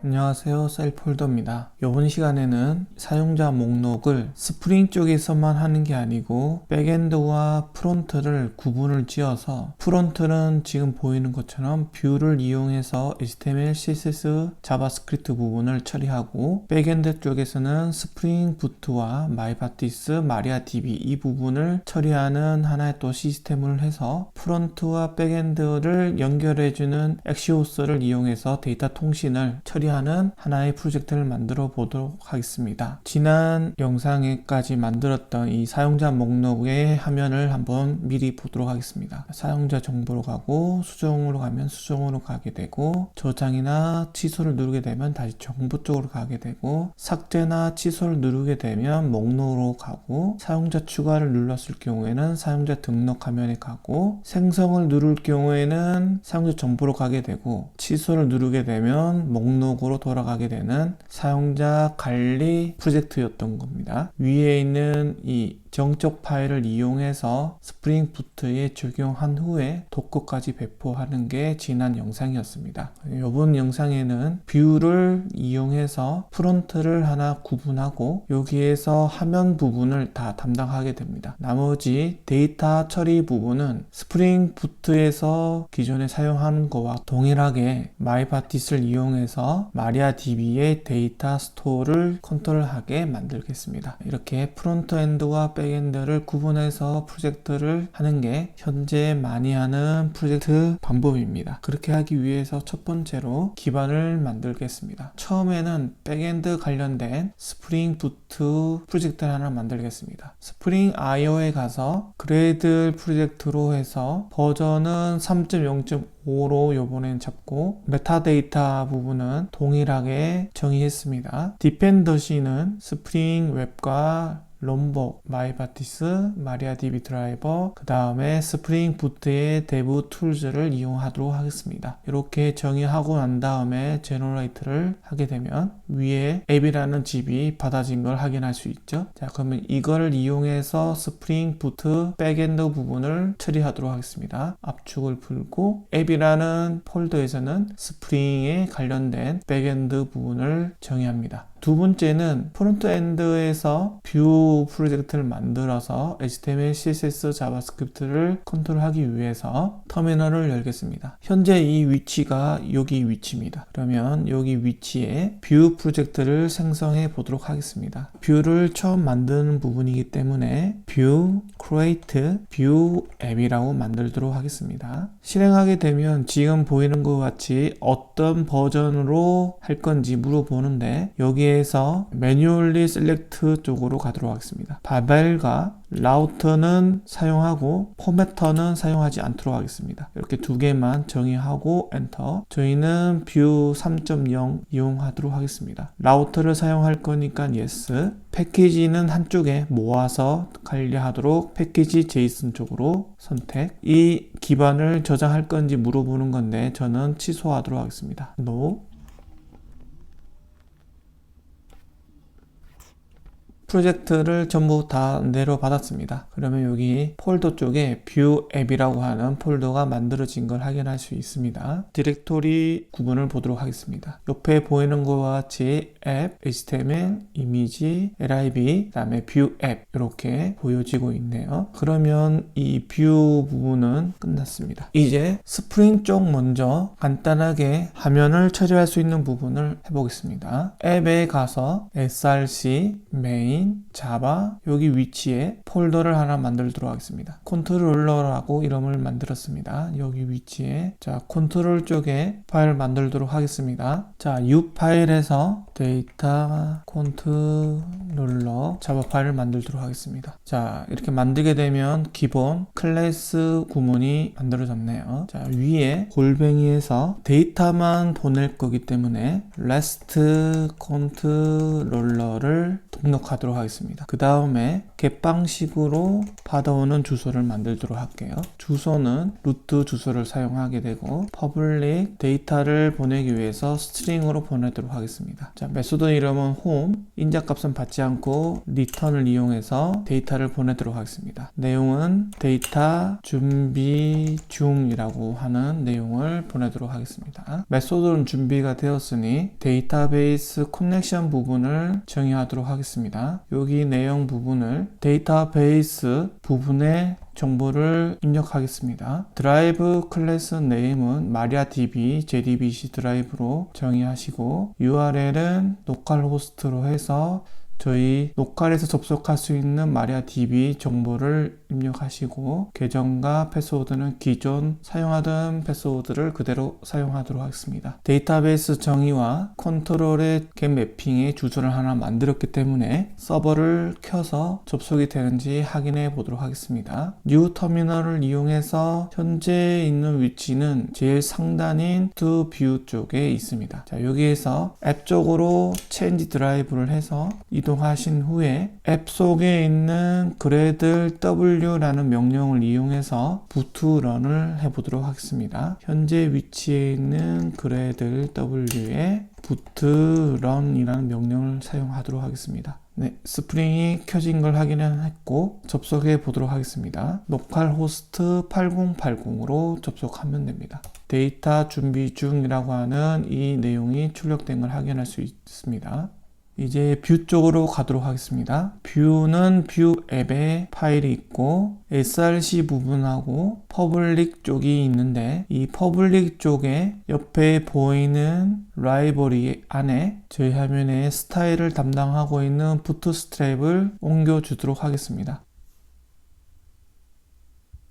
안녕하세요, 셀폴더입니다. 이번 시간에는 사용자 목록을 스프링 쪽에서만 하는 게 아니고 백엔드와 프론트를 구분을 지어서 프론트는 지금 보이는 것처럼 뷰를 이용해서 HTML, CSS, 자바스크립트 부분을 처리하고 백엔드 쪽에서는 스프링 부트와 마이파티스, 마리아DB 이 부분을 처리하는 하나의 또 시스템을 해서 프론트와 백엔드를 연결해주는 엑시오스를 이용해서 데이터 통신을 처리하는 하나의 프로젝트를 만들어 보도록 하겠습니다. 지난 영상에까지 만들었던 이 사용자 목록의 화면을 한번 미리 보도록 하겠습니다. 사용자 정보로 가고 수정으로 가면 수정으로 가게 되고 저장이나 취소를 누르게 되면 다시 정보 쪽으로 가게 되고 삭제나 취소를 누르게 되면 목록으로 가고 사용자 추가를 눌렀을 경우에는 사용자 등록 화면에 가고 생성을 누를 경우에는 사용자 정보로 가게 되고 취소를 누르게 되면 목록으로 돌아가게 되는 사용자 관리 프로젝트였던 겁니다. 위에 있는 이 정적 파일을 이용해서 스프링 부트에 적용한 후에 도커까지 배포하는 게 지난 영상이었습니다. 이번 영상에는 뷰를 이용해서 프론트를 하나 구분하고 여기에서 화면 부분을 다 담당하게 됩니다. 나머지 데이터 처리 부분은 스프링 부트에서 기존에 사용하는 거와 동일하게 마이파티스를 이용해서 마리아DB의 데이터 스토어를 컨트롤하게 만들겠습니다. 이렇게 프론트엔드와 백엔드를 구분해서 프로젝트를 하는 게 현재 많이 하는 프로젝트 방법입니다. 그렇게 하기 위해서 첫 번째로 기반을 만들겠습니다. 처음에는 백엔드 관련된 스프링 부트 프로젝트를 하나 만들겠습니다. 스프링 IO에 가서 그레이드 프로젝트로 해서 버전은 3.0.5로 요번엔 잡고 메타데이터 부분은 동일하게 정의했습니다. 디펜더시는 스프링 웹과 롬복, 마이파티스, 마리아DB 드라이버, 그 다음에 스프링 부트의 데브 툴즈를 이용하도록 하겠습니다. 이렇게 정의하고 난 다음에 제너레이트를 하게 되면 위에 앱이라는 집이 받아진 걸 확인할 수 있죠. 자, 그러면 이거를 이용해서 스프링 부트 백엔드 부분을 처리하도록 하겠습니다. 압축을 풀고 앱이라는 폴더에서는 스프링에 관련된 백엔드 부분을 정의합니다. 두 번째는 프론트엔드에서 뷰 프로젝트를 만들어서 HTML, CSS, 자바스크립트를 컨트롤하기 위해서 터미널을 열겠습니다. 현재 이 위치가 여기 위치입니다. 그러면 여기 위치에 뷰 프로젝트를 생성해 보도록 하겠습니다. 뷰를 처음 만드는 부분이기 때문에 뷰, create, 뷰 앱이라고 만들도록 하겠습니다. 실행하게 되면 지금 보이는 것 같이 어떤 버전으로 할 건지 물어보는데 여기에서 매뉴얼리 셀렉트 쪽으로 가도록 하겠습니다. 바벨과 라우터는 사용하고 포매터는 사용하지 않도록 하겠습니다. 이렇게 두 개만 정의하고 엔터. 저희는 뷰 3.0 이용하도록 하겠습니다. 라우터를 사용할 거니까 yes. 패키지는 한쪽에 모아서 관리하도록 패키지 제이슨 쪽으로 선택. 이 기반을 저장할 건지 물어보는 건데 저는 취소하도록 하겠습니다. no. 프로젝트를 전부 다 내려받았습니다. 그러면 여기 폴더 쪽에 뷰 앱이라고 하는 폴더가 만들어진 걸 확인할 수 있습니다. 디렉토리 구분을 보도록 하겠습니다. 옆에 보이는 것과 같이 앱, HTML, 이미지, lib, 그 다음에 뷰 앱 이렇게 보여지고 있네요. 그러면 이 뷰 부분은 끝났습니다. 이제 스프링 쪽 먼저 간단하게 화면을 처리할 수 있는 부분을 해보겠습니다. 앱에 가서 src, main, 자바 여기 위치에 폴더를 하나 만들도록 하겠습니다. 컨트롤러라고 이름을 만들었습니다. 여기 위치에 자 컨트롤 쪽에 파일 만들도록 하겠습니다. 자 U 파일에서 데이터 컨트롤러 자바 파일을 만들도록 하겠습니다. 자 이렇게 만들게 되면 기본 클래스 구문이 만들어졌네요. 자 위에 골뱅이에서 데이터만 보낼 거기 때문에 REST 컨트롤러를 등록하도록 하겠습니다. 그 다음에 get 방식으로 받아오는 주소를 만들도록 할게요. 주소는 루트 주소를 사용하게 되고 퍼블릭 데이터를 보내기 위해서 스트링으로 보내도록 하겠습니다. 자, 메소드 이름은 home, 인자값은 받지 않고 return을 이용해서 데이터를 보내도록 하겠습니다. 내용은 데이터 준비 중이라고 하는 내용을 보내도록 하겠습니다. 메소드는 준비가 되었으니 데이터베이스 커넥션 부분을 정의하도록 하겠습니다. 여기 내용 부분을 데이터베이스 부분에 정보를 입력하겠습니다. 드라이브 클래스 네임은 MariaDB, JDBC 드라이브로 정의하시고 URL은 로컬 호스트로 해서 저희 로컬에서 접속할 수 있는 MariaDB 정보를 입력하시고 계정과 패스워드는 기존 사용하던 패스워드를 그대로 사용하도록 하겠습니다. 데이터베이스 정의와 컨트롤의 get 매핑의 주소를 하나 만들었기 때문에 서버를 켜서 접속이 되는지 확인해 보도록 하겠습니다. 뉴 터미널을 이용해서 현재 있는 위치는 제일 상단인 to view 쪽에 있습니다. 자, 여기에서 앱 쪽으로 change 드라이브를 해서 이동하신 후에 앱 속에 있는 gradle w라는 명령을 이용해서 부트런을 해보도록 하겠습니다. 현재 위치에 있는 gradle w에 부트런이라는 명령을 사용하도록 하겠습니다. 네, 스프링이 켜진 걸 확인했고 접속해 보도록 하겠습니다. 로컬 호스트 8080으로 접속하면 됩니다. 데이터 준비 중이라고 하는 이 내용이 출력된 걸 확인할 수 있습니다. 이제 뷰 쪽으로 가도록 하겠습니다. 뷰는 뷰 앱에 파일이 있고 src 부분하고 퍼블릭 쪽이 있는데 이 퍼블릭 쪽에 옆에 보이는 라이브러리 안에 저희 화면에 스타일을 담당하고 있는 부트스트랩을 옮겨주도록 하겠습니다.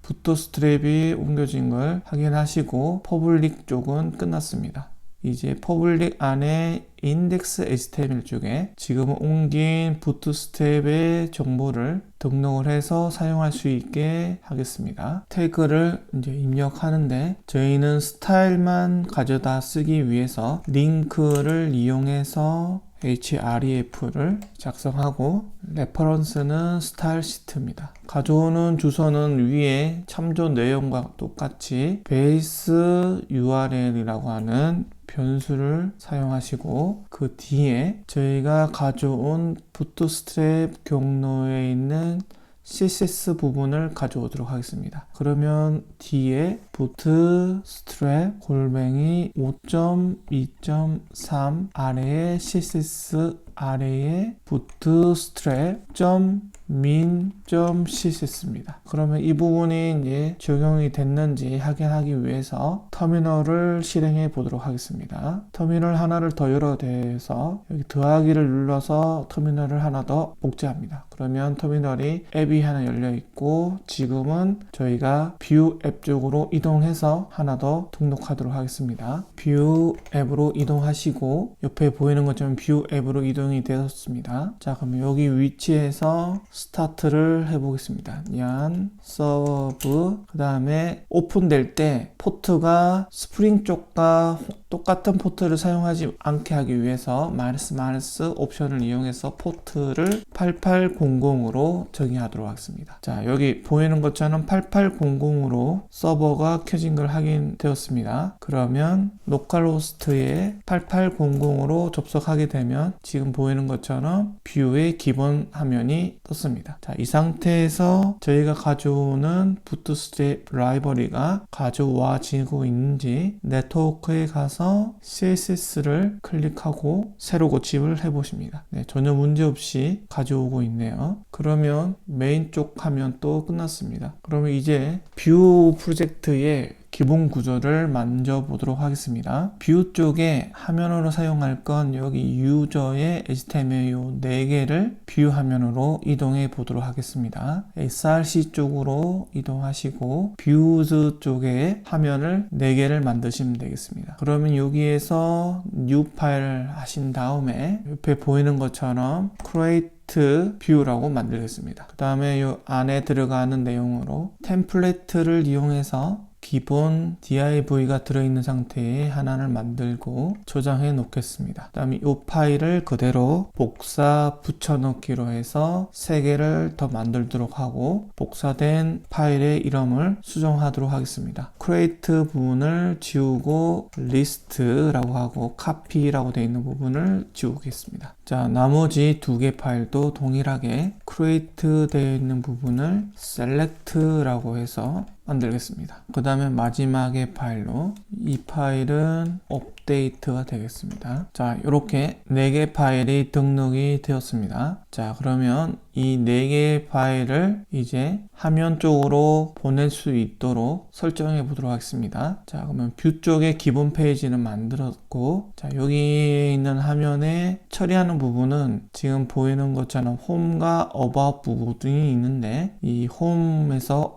부트스트랩이 옮겨진 걸 확인하시고 퍼블릭 쪽은 끝났습니다. 이제 퍼블릭 안에 index html 쪽에 지금 옮긴 부트스트랩의 정보를 등록을 해서 사용할 수 있게 하겠습니다. 태그를 이제 입력하는데 저희는 스타일만 가져다 쓰기 위해서 링크를 이용해서 href를 작성하고 레퍼런스는 스타일 시트입니다. 가져오는 주소는 위에 참조 내용과 똑같이 베이스 URL이라고 하는 변수를 사용하시고 그 뒤에 저희가 가져온 부트스트랩 경로에 있는 CSS 부분을 가져오도록 하겠습니다. 그러면 뒤에 bootstrap 골뱅이 5.2.3 아래에 CSS 아래에 bootstrap.min.css입니다. 그러면 이 부분이 이제 적용이 됐는지 확인하기 위해서 터미널을 실행해 보도록 하겠습니다. 터미널 하나를 더 열어대서 여기 더하기를 눌러서 터미널을 하나 더 복제합니다. 그러면 터미널이 앱이 하나 열려 있고 지금은 저희가 뷰 앱 쪽으로 이동해서 하나 더 등록하도록 하겠습니다. 뷰 앱으로 이동하시고 옆에 보이는 것처럼 뷰 앱으로 이동이 되었습니다. 자, 그럼 여기 위치에서 스타트를 해보겠습니다. yan 서브 그 다음에 오픈될 때 포트가 스프링 쪽과 똑같은 포트를 사용하지 않게 하기 위해서 마이너스 옵션을 이용해서 포트를 8800으로 정의하도록 하겠습니다. 자, 여기 보이는 것처럼 8800으로 서버가 켜진 걸 확인되었습니다. 그러면 로컬호스트에 8800으로 접속하게 되면 지금 보이는 것처럼 뷰의 기본 화면이 떴습니다. 자, 이 상태에서 저희가 가져오는 부트스트랩 라이브러리가 가져와지고 있는지 네트워크에 가서 CSS를 클릭하고 새로 고침을 해보십니다. 네, 전혀 문제없이 가져오고 있네요. 그러면 메인 쪽 화면 또 끝났습니다. 그러면 이제 뷰 프로젝트의 기본 구조를 만져보도록 하겠습니다. 뷰 쪽에 화면으로 사용할 건 여기 유저의 HTML 요 4개를 뷰 화면으로 이동해 보도록 하겠습니다. src 쪽으로 이동하시고 뷰즈 쪽에 화면을 4개를 만드시면 되겠습니다. 그러면 여기에서 new 파일 하신 다음에 옆에 보이는 것처럼 create 뷰라고 만들겠습니다. 그 다음에 이 안에 들어가는 내용으로 템플릿을 이용해서 기본 div가 들어있는 상태에 하나를 만들고 저장해 놓겠습니다. 그 다음에 이 파일을 그대로 복사 붙여넣기로 해서 3개를 더 만들도록 하고 복사된 파일의 이름을 수정하도록 하겠습니다. create 부분을 지우고 list라고 하고 copy라고 되어 있는 부분을 지우겠습니다. 자, 나머지 2개 파일도 동일하게 create 되어 있는 부분을 select라고 해서 만들겠습니다. 그 다음에 마지막의 파일로 이 파일은 업데이트가 되겠습니다. 자, 이렇게 4개 파일이 등록이 되었습니다. 자, 그러면 이 4개의 파일을 이제 화면 쪽으로 보낼 수 있도록 설정해 보도록 하겠습니다. 자, 그러면 뷰 쪽에 기본 페이지는 만들었고, 자, 여기 있는 화면에 처리하는 부분은 지금 보이는 것처럼 홈과 about 부분이 있는데, 이 홈에서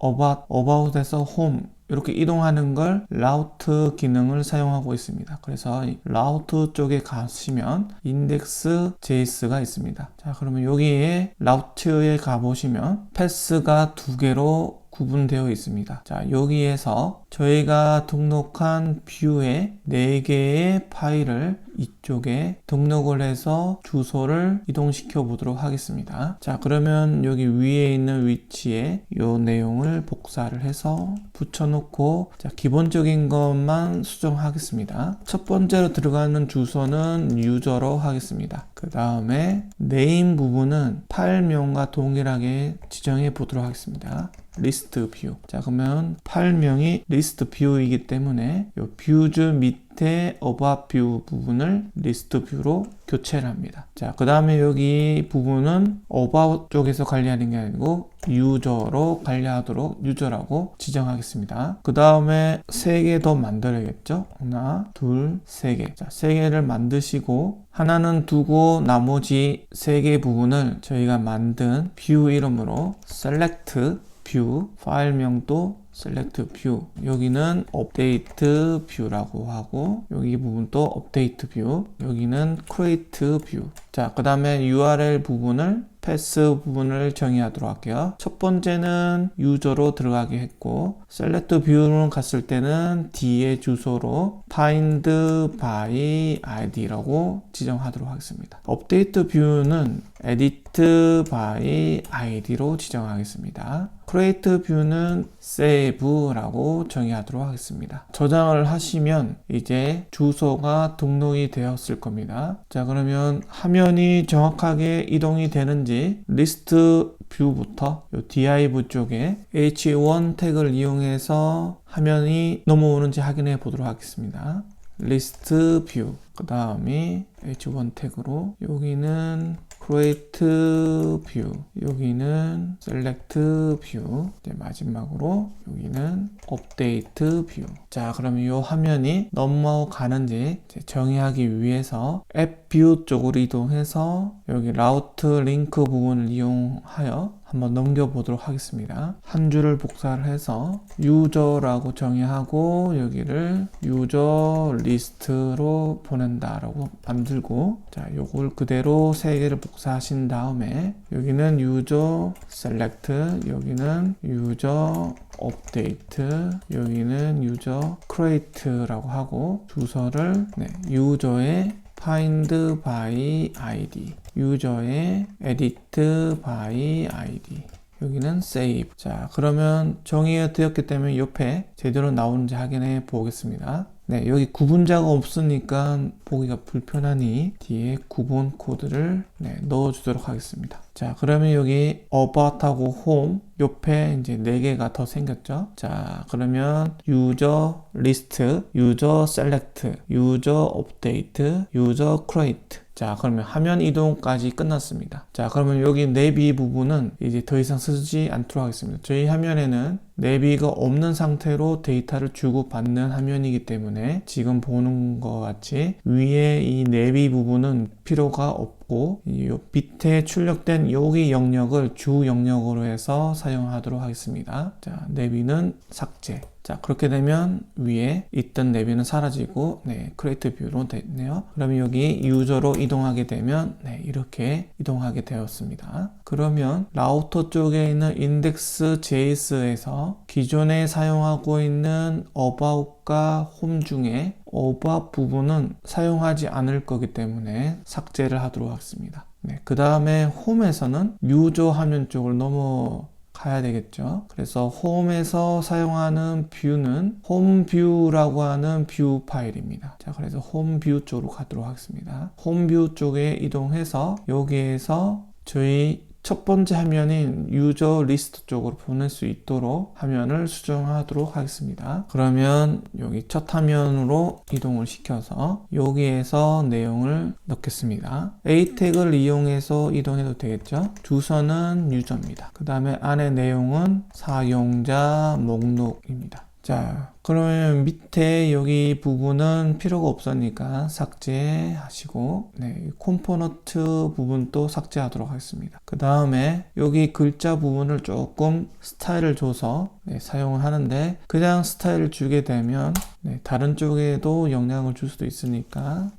about에서 홈 이렇게 이동하는 걸 라우트 기능을 사용하고 있습니다. 그래서 이 라우트 쪽에 가시면 index.js가 있습니다. 자, 그러면 여기에 라우트에 가보시면 패스가 2개로 구분되어 있습니다. 자, 여기에서 저희가 등록한 뷰에 4개의 파일을 이쪽에 등록을 해서 주소를 이동시켜 보도록 하겠습니다. 자, 그러면 여기 위에 있는 위치에 이 내용을 복사를 해서 붙여놓고, 자, 기본적인 것만 수정하겠습니다. 첫 번째로 들어가는 주소는 유저로 하겠습니다. 그 다음에 네임 부분은 파일명과 동일하게 지정해 보도록 하겠습니다. 리스트 뷰. 자, 그러면 파일명이 리스트 뷰이기 때문에 이 뷰즈 밑에 about 뷰 부분을 리스트 뷰로 교체를 합니다. 자, 그 다음에 여기 부분은 about 쪽에서 관리하는 게 아니고 유저로 관리하도록 유저라고 지정하겠습니다. 그 다음에 3개 더 만들어야겠죠? 하나, 둘, 3개. 자, 3개를 만드시고 하나는 두고 나머지 3개 부분을 저희가 만든 뷰 이름으로 select 뷰, 파일명도 select 뷰, 여기는 update 뷰라고 하고 여기 부분도 update 뷰, 여기는 create 뷰. 자, 그 다음에 URL 부분을 패스 부분을 정의하도록 할게요. 첫 번째는 유저로 들어가게 했고, select 뷰로 갔을 때는 D의 주소로 find by id라고 지정하도록 하겠습니다. update 뷰는 edit by id로 지정하겠습니다. create 뷰는 save라고 정의하도록 하겠습니다. 저장을 하시면 이제 주소가 등록이 되었을 겁니다. 자, 그러면 화면이 정확하게 이동이 되는지 리스트 뷰부터 이 div 쪽에 h1 태그를 이용해서 화면이 넘어오는지 확인해 보도록 하겠습니다. 리스트 뷰, 그 다음에 h1 태그로 여기는 create view, 여기는 select view, 이제 마지막으로 여기는 update view. 자, 그러면 이 화면이 넘어가는지 정의하기 위해서 app view 쪽으로 이동해서 여기 route 링크 부분을 이용하여 한번 넘겨보도록 하겠습니다. 한 줄을 복사를 해서 유저라고 정의하고 여기를 유저 리스트로 보낸다라고 만들고, 자, 요걸 그대로 3개를 복사하신 다음에 여기는 유저 셀렉트, 여기는 유저 업데이트, 여기는 유저 크리에이트라고 하고 주소를 유저의 find by id, 유저의 edit by id, 여기는 save. 자, 그러면 정의가 되었기 때문에 옆에 제대로 나오는지 확인해 보겠습니다. 네, 여기 구분자가 없으니까 보기가 불편하니 뒤에 구분 코드를 넣어주도록 하겠습니다. 자, 그러면 여기 about하고 home 옆에 이제 4개가 더 생겼죠. 자, 그러면 user list, user select, user update, user create. 자, 그러면 화면 이동까지 끝났습니다. 자, 그러면 여기 내비 부분은 이제 더 이상 쓰지 않도록 하겠습니다. 저희 화면에는 내비가 없는 상태로 데이터를 주고받는 화면이기 때문에 지금 보는 것 같이 위에 이 내비 부분은 필요가 없고 이 밑에 출력된 여기 영역을 주 영역으로 해서 사용하도록 하겠습니다. 자, 내비는 삭제. 자, 그렇게 되면 위에 있던 내비는 사라지고 크리에이트 뷰로 됐네요. 그러면 여기 유저로 이동하게 되면 이렇게 이동하게 되었습니다. 그러면 라우터 쪽에 있는 index.js에서 해서 기존에 사용하고 있는 about과 home 중에 about 부분은 사용하지 않을 거기 때문에 삭제를 하도록 하겠습니다. 네, 그 다음에 home에서는 유저 화면 쪽으로 넘어가야 되겠죠. 그래서 home에서 사용하는 뷰는 home view라고 하는 뷰 파일입니다. 자, 그래서 home view 쪽으로 가도록 하겠습니다. home view 쪽에 이동해서 여기에서 저희 첫 번째 화면인 유저 리스트 쪽으로 보낼 수 있도록 화면을 수정하도록 하겠습니다. 그러면 여기 첫 화면으로 이동을 시켜서 여기에서 내용을 넣겠습니다. A 태그를 이용해서 이동해도 되겠죠. 주소는 유저입니다. 그 다음에 안에 내용은 사용자 목록입니다. 자, 그러면 밑에 여기 부분은 필요가 없으니까 삭제하시고, 네, 컴포넌트 부분도 삭제하도록 하겠습니다. 그 다음에 여기 글자 부분을 조금 스타일을 줘서 사용을 하는데, 그냥 스타일을 주게 되면 다른 쪽에도 영향을 줄 수도 있으니까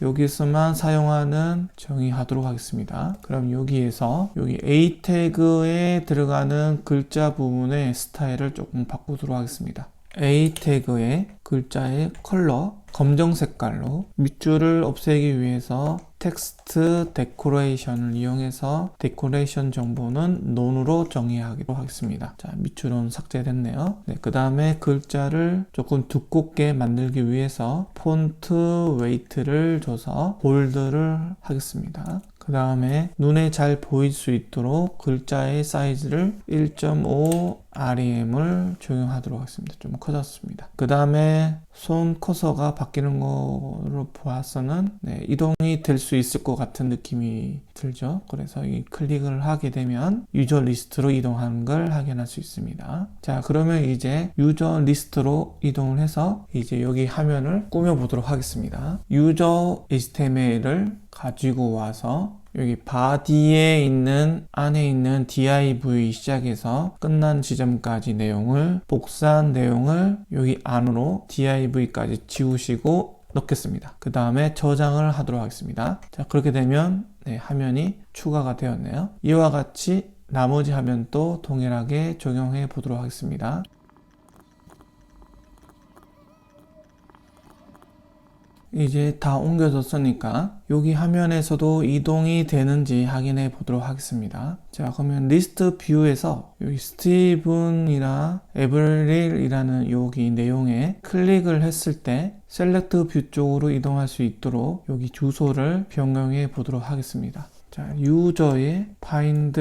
여기서만 사용하는 정의하도록 하겠습니다. 그럼 여기에서 여기 A 태그에 들어가는 글자 부분의 스타일을 조금 바꾸도록 하겠습니다. A 태그의 글자의 컬러 검정 색깔로, 밑줄을 없애기 위해서 텍스트 데코레이션을 이용해서 데코레이션 정보는 none으로 정의하도록 하겠습니다. 자, 밑줄은 삭제됐네요. 네, 그 다음에 글자를 조금 두껍게 만들기 위해서 폰트 웨이트를 줘서 볼드를 하겠습니다. 그 다음에 눈에 잘 보일 수 있도록 글자의 사이즈를 1.5 REM을 적용하도록 하겠습니다. 좀 커졌습니다. 그 다음에 손 커서가 바뀌는 거로 보아서는 이동이 될 수 있을 것 같은 느낌이 들죠. 그래서 이 클릭을 하게 되면 유저 리스트로 이동하는 걸 확인할 수 있습니다. 자, 그러면 이제 유저 리스트로 이동을 해서 이제 여기 화면을 꾸며 보도록 하겠습니다. 유저 HTML을 가지고 와서 여기 바디에 있는 안에 있는 div 시작해서 끝난 지점까지 내용을 복사한 내용을 여기 안으로 div까지 지우시고 넣겠습니다. 그 다음에 저장을 하도록 하겠습니다. 자, 그렇게 되면 화면이 추가가 되었네요. 이와 같이 나머지 화면도 동일하게 적용해 보도록 하겠습니다. 이제 다 옮겨졌으니까 여기 화면에서도 이동이 되는지 확인해 보도록 하겠습니다. 자, 그러면 리스트 뷰에서 여기 스티븐이나 에브릴이라는 여기 내용에 클릭을 했을 때 셀렉트 뷰 쪽으로 이동할 수 있도록 여기 주소를 변경해 보도록 하겠습니다. 자, 유저의 find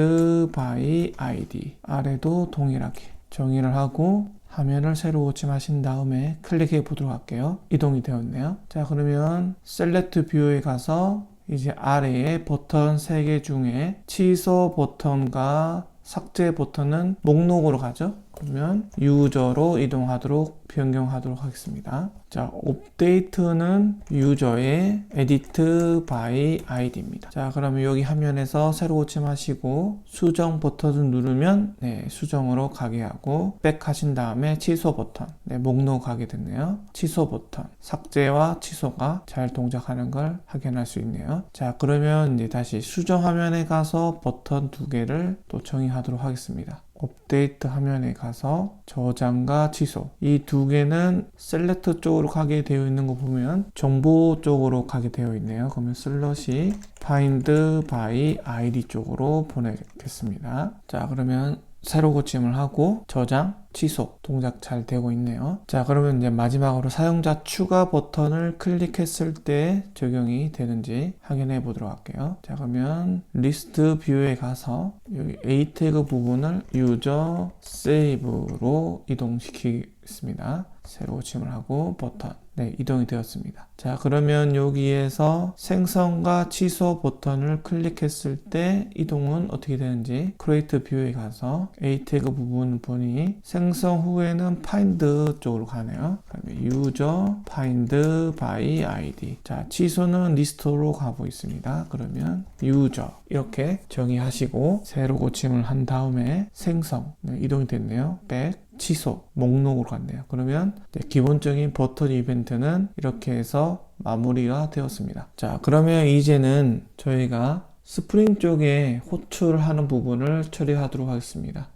by id 아래도 동일하게 정의를 하고 화면을 새로 고침하신 다음에 클릭해 보도록 할게요. 이동이 되었네요. 자, 그러면 셀렉트 뷰에 가서 이제 아래에 버튼 3개 중에 취소 버튼과 삭제 버튼은 목록으로 가죠. 그러면 유저로 이동하도록 변경하도록 하겠습니다. 자, 업데이트는 유저의 edit by id입니다. 자, 그러면 여기 화면에서 새로 고침하시고 수정 버튼을 누르면 수정으로 가게 하고 백 하신 다음에 취소 버튼 목록 가게 됐네요. 취소 버튼 삭제와 취소가 잘 동작하는 걸 확인할 수 있네요. 자, 그러면 이제 다시 수정 화면에 가서 버튼 2개를 또 정의하도록 하겠습니다. 업데이트 화면에 가서 저장과 취소 이 2개는 셀렉트 쪽으로 가게 되어 있는 거 보면 정보 쪽으로 가게 되어 있네요. 그러면 슬러시 find by id 쪽으로 보내겠습니다. 자, 그러면 새로 고침을 하고 저장, 취소 동작 잘 되고 있네요. 자, 그러면 이제 마지막으로 사용자 추가 버튼을 클릭했을 때 적용이 되는지 확인해 보도록 할게요. 자, 그러면 리스트 뷰에 가서 여기 A 태그 부분을 유저 세이브로 이동시키겠습니다. 새로 고침을 하고 버튼 이동이 되었습니다. 자, 그러면 여기에서 생성과 취소 버튼을 클릭했을 때 이동은 어떻게 되는지 크리에이트 뷰에 가서 A 태그 부분 보니 생성 후에는 find 쪽으로 가네요. 유저 find by id. 자, 취소는 리스트로 가고 있습니다. 그러면 유저 이렇게 정의하시고 새로 고침을 한 다음에 생성 이동이 됐네요. 백 취소 목록으로 갔네요. 그러면 기본적인 버튼 이벤트는 이렇게 해서 마무리가 되었습니다. 자, 그러면 이제는 저희가 스프링 쪽에 호출하는 부분을 처리하도록 하겠습니다.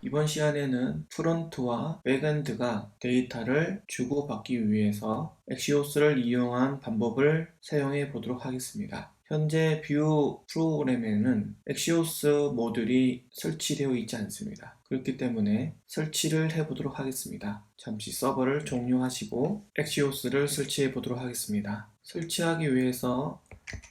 이번 시간에는 프론트와 백엔드가 데이터를 주고받기 위해서 엑시오스를 이용한 방법을 사용해 보도록 하겠습니다. 현재 뷰 프로그램에는 엑시오스 모듈이 설치되어 있지 않습니다. 그렇기 때문에 설치를 해보도록 하겠습니다. 잠시 서버를 종료하시고 엑시오스를 설치해 보도록 하겠습니다. 설치하기 위해서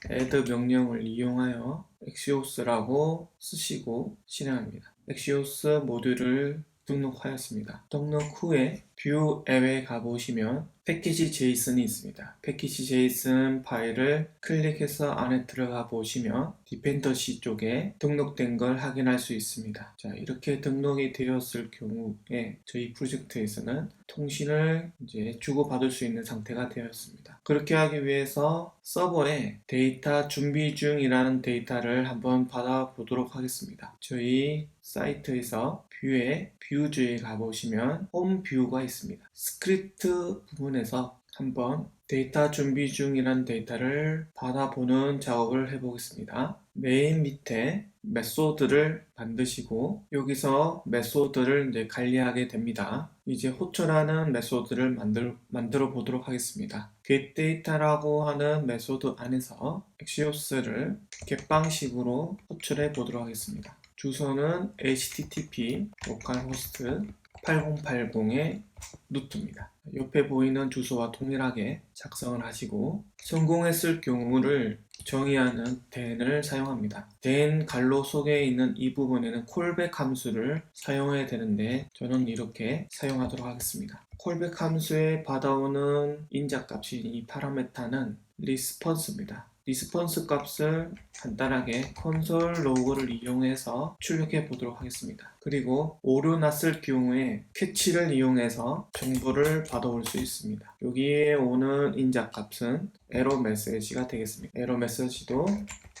add 명령을 이용하여 엑시오스라고 쓰시고 실행합니다. 엑시오스 모듈을 등록하였습니다. 등록 후에 뷰 앱에 가보시면 패키지 제이슨이 있습니다. 패키지 제이슨 파일을 클릭해서 안에 들어가 보시면 디펜더시 쪽에 등록된 걸 확인할 수 있습니다. 자, 이렇게 등록이 되었을 경우에 저희 프로젝트에서는 통신을 이제 주고받을 수 있는 상태가 되었습니다. 그렇게 하기 위해서 서버에 데이터 준비 중이라는 데이터를 한번 받아보도록 하겠습니다. 저희 사이트에서 뷰에 뷰즈에 가보시면 홈 뷰가 있습니다. 스크립트 부분에서 한번 데이터 준비 중이라는 데이터를 받아보는 작업을 해보겠습니다. 메인 밑에 메소드를 만드시고 여기서 메소드를 이제 관리하게 됩니다. 이제 호출하는 메소드를 만들어 보도록 하겠습니다. getData라고 하는 메소드 안에서 엑시오스를 겟방식으로 호출해 보도록 하겠습니다. 주소는 http localhost 8080의 루트입니다. 옆에 보이는 주소와 동일하게 작성을 하시고 성공했을 경우를 정의하는 then을 사용합니다. then 갈로 속에 있는 이 부분에는 콜백 함수를 사용해야 되는데 저는 이렇게 사용하도록 하겠습니다. 콜백 함수에 받아오는 인자값인 이 파라메타는 리스폰스입니다. 리스폰스 값을 간단하게 콘솔 로그를 이용해서 출력해 보도록 하겠습니다. 그리고 오류 났을 경우에 캐치를 이용해서 정보를 받아올 수 있습니다. 여기에 오는 인자 값은 에러 메시지가 되겠습니다. 에러 메시지도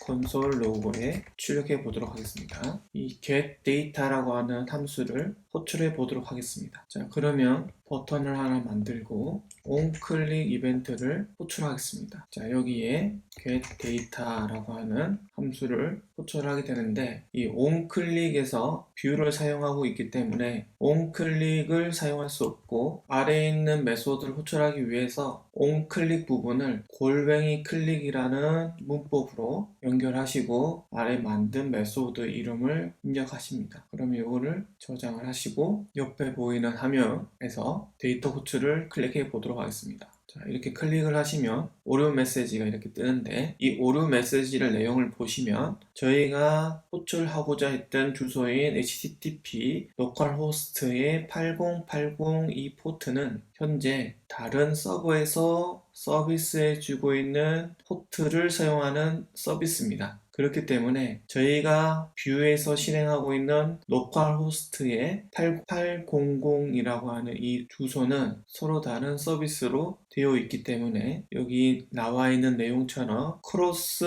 콘솔 로그에 출력해 보도록 하겠습니다. 이 getData라고 하는 함수를 호출해 보도록 하겠습니다. 자, 그러면 버튼을 하나 만들고 onClick 이벤트를 호출하겠습니다. 자, 여기에 getData라고 하는 함수를 호출하게 되는데 이 onClick에서 뷰를 사용하고 있기 때문에 onClick을 사용할 수 없고 아래에 있는 메소드를 호출하기 위해서 onClick 부분을 골뱅이 클릭이라는 문법으로 연결하시고 아래 만든 메소드 이름을 입력하십니다. 그럼 이거를 저장을 하시고 옆에 보이는 화면에서 데이터 호출을 클릭해 보도록 하겠습니다. 자, 이렇게 클릭을 하시면 오류 메시지가 이렇게 뜨는데 이 오류 메시지를 내용을 보시면 저희가 호출하고자 했던 주소인 http localhost의 8080 이 포트는 현재 다른 서버에서 서비스해주고 있는 포트를 사용하는 서비스입니다. 그렇기 때문에 저희가 뷰에서 실행하고 있는 로컬호스트의 8800이라고 하는 이 주소는 서로 다른 서비스로 되어 있기 때문에 여기 나와 있는 내용처럼 크로스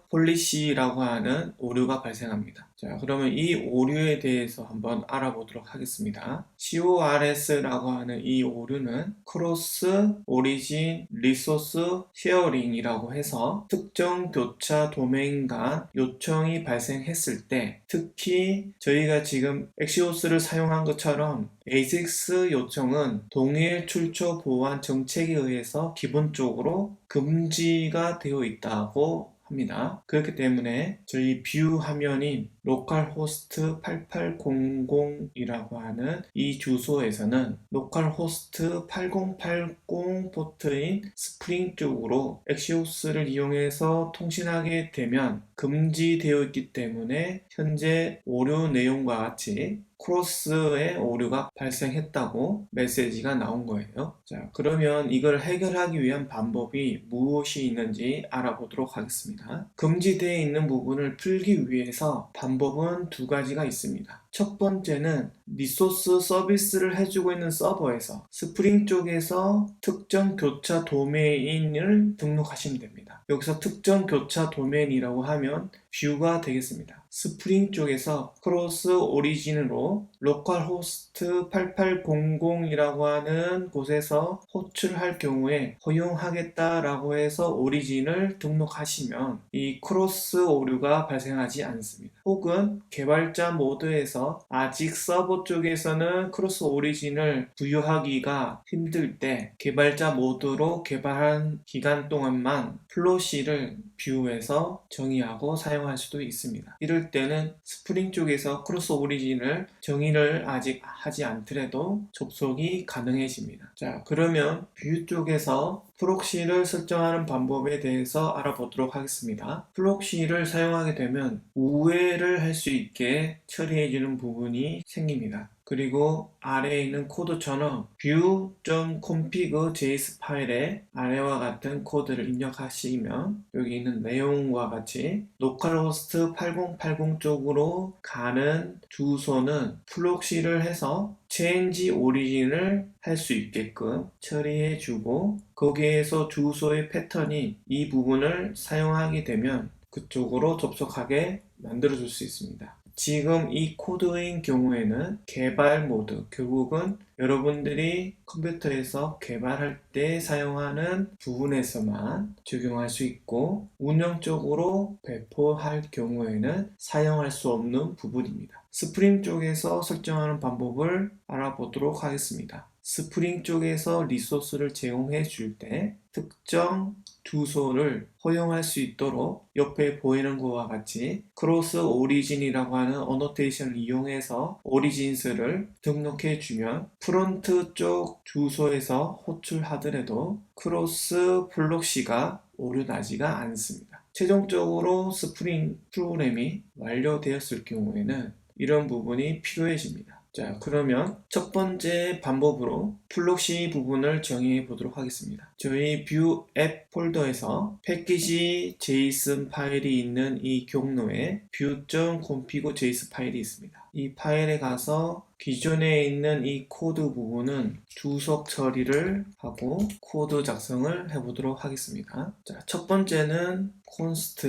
폴리시라고 하는 오류가 발생합니다. 자, 그러면 이 오류에 대해서 한번 알아보도록 하겠습니다. CORS라고 하는 이 오류는 크로스 오리진 리소스 쉐어링이라고 해서 특정 교차 도메인 간 요청이 발생했을 때 특히 저희가 지금 엑시오스를 사용한 것처럼 ASICS 요청은 동일 출처 보안 정책에 의해서 기본적으로 금지가 되어 있다고 합니다. 그렇기 때문에 저희 뷰 화면인 localhost 8800이라고 하는 이 주소에서는 localhost 8080 포트인 스프링 쪽으로 엑시오스를 이용해서 통신하게 되면 금지되어 있기 때문에 현재 오류 내용과 같이 크로스의 오류가 발생했다고 메시지가 나온 거예요. 자, 그러면 이걸 해결하기 위한 방법이 무엇이 있는지 알아보도록 하겠습니다. 금지되어 있는 부분을 풀기 위해서 방법은 두 가지가 있습니다. 첫 번째는 리소스 서비스를 해주고 있는 서버에서 스프링 쪽에서 특정 교차 도메인을 등록하시면 됩니다. 여기서 특정 교차 도메인이라고 하면 뷰가 되겠습니다. 스프링 쪽에서 크로스 오리진으로 로컬호스트 8800이라고 하는 곳에서 호출할 경우에 허용하겠다라고 해서 오리진을 등록하시면 이 크로스 오류가 발생하지 않습니다. 혹은 개발자 모드에서 쪽에서 아직 서버 쪽에서는 크로스 오리진을 부여하기가 힘들 때 개발자 모드로 개발한 기간 동안만 플로시를 뷰에서 정의하고 사용할 수도 있습니다. 이럴 때는 스프링 쪽에서 크로스 오리진을 정의를 아직 하지 않더라도 접속이 가능해집니다. 자, 그러면 뷰 쪽에서 프록시를 설정하는 방법에 대해서 알아보도록 하겠습니다. 프록시를 사용하게 되면 우회를 할 수 있게 처리해주는 부분이 생깁니다. 그리고 아래에 있는 코드처럼 view.config.js 파일에 아래와 같은 코드를 입력하시면 여기 있는 내용과 같이 로컬호스트 8080 쪽으로 가는 주소는 프록시를 해서 change origin을 할 수 있게끔 처리해주고 거기에서 주소의 패턴이 이 부분을 사용하게 되면 그쪽으로 접속하게 만들어줄 수 있습니다. 지금 이 코드인 경우에는 개발 모드, 결국은 여러분들이 컴퓨터에서 개발할 때 사용하는 부분에서만 적용할 수 있고 운영적으로 배포할 경우에는 사용할 수 없는 부분입니다. 스프링 쪽에서 설정하는 방법을 알아보도록 하겠습니다. 스프링 쪽에서 리소스를 제공해 줄 때 특정 주소를 허용할 수 있도록 옆에 보이는 것과 같이 크로스 오리진이라고 하는 어노테이션을 이용해서 오리진스를 등록해 주면 프론트 쪽 주소에서 호출하더라도 크로스 플록시가 오류나지가 않습니다. 최종적으로 스프링 프로그램이 완료되었을 경우에는 이런 부분이 필요해집니다. 자, 그러면 첫 번째 방법으로 플록시 부분을 정의해 보도록 하겠습니다. 저희 뷰 앱 폴더에서 패키지 JSON 파일이 있는 이 경로에 view.config.js 파일이 있습니다. 이 파일에 가서 기존에 있는 이 코드 부분은 주석 처리를 하고 코드 작성을 해보도록 하겠습니다. 자, 첫 번째는 const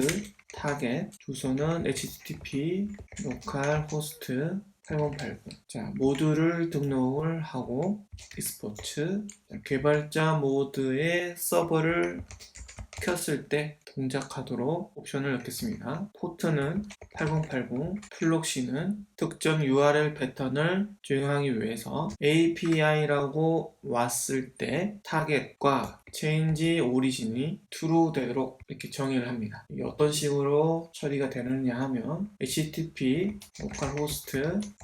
target 주소는 http localhost 8080. 자, 모듈을 등록을 하고 익스포트 개발자 모드의 서버를 켰을 때 동작하도록 옵션을 넣겠습니다. 포트는 8080, 플록시는 특정 URL 패턴을 적용하기 위해서 API라고 왔을 때 타겟과 change origin이 true 되도록 이렇게 정의를 합니다. 이게 어떤 식으로 처리가 되느냐 하면 http localhost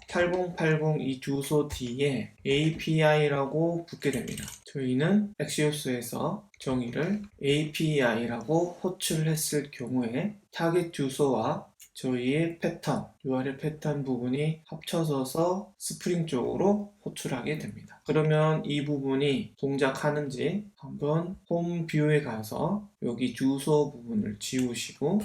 8080 이 주소 뒤에 API라고 붙게 됩니다. 저희는 Axios에서 정의를 API라고 호출했을 경우에 타겟 주소와 저희의 패턴, URL 패턴 부분이 합쳐져서 스프링 쪽으로 호출하게 됩니다. 그러면 이 부분이 동작하는지 한번 홈 뷰에 가서 여기 주소 부분을 지우시고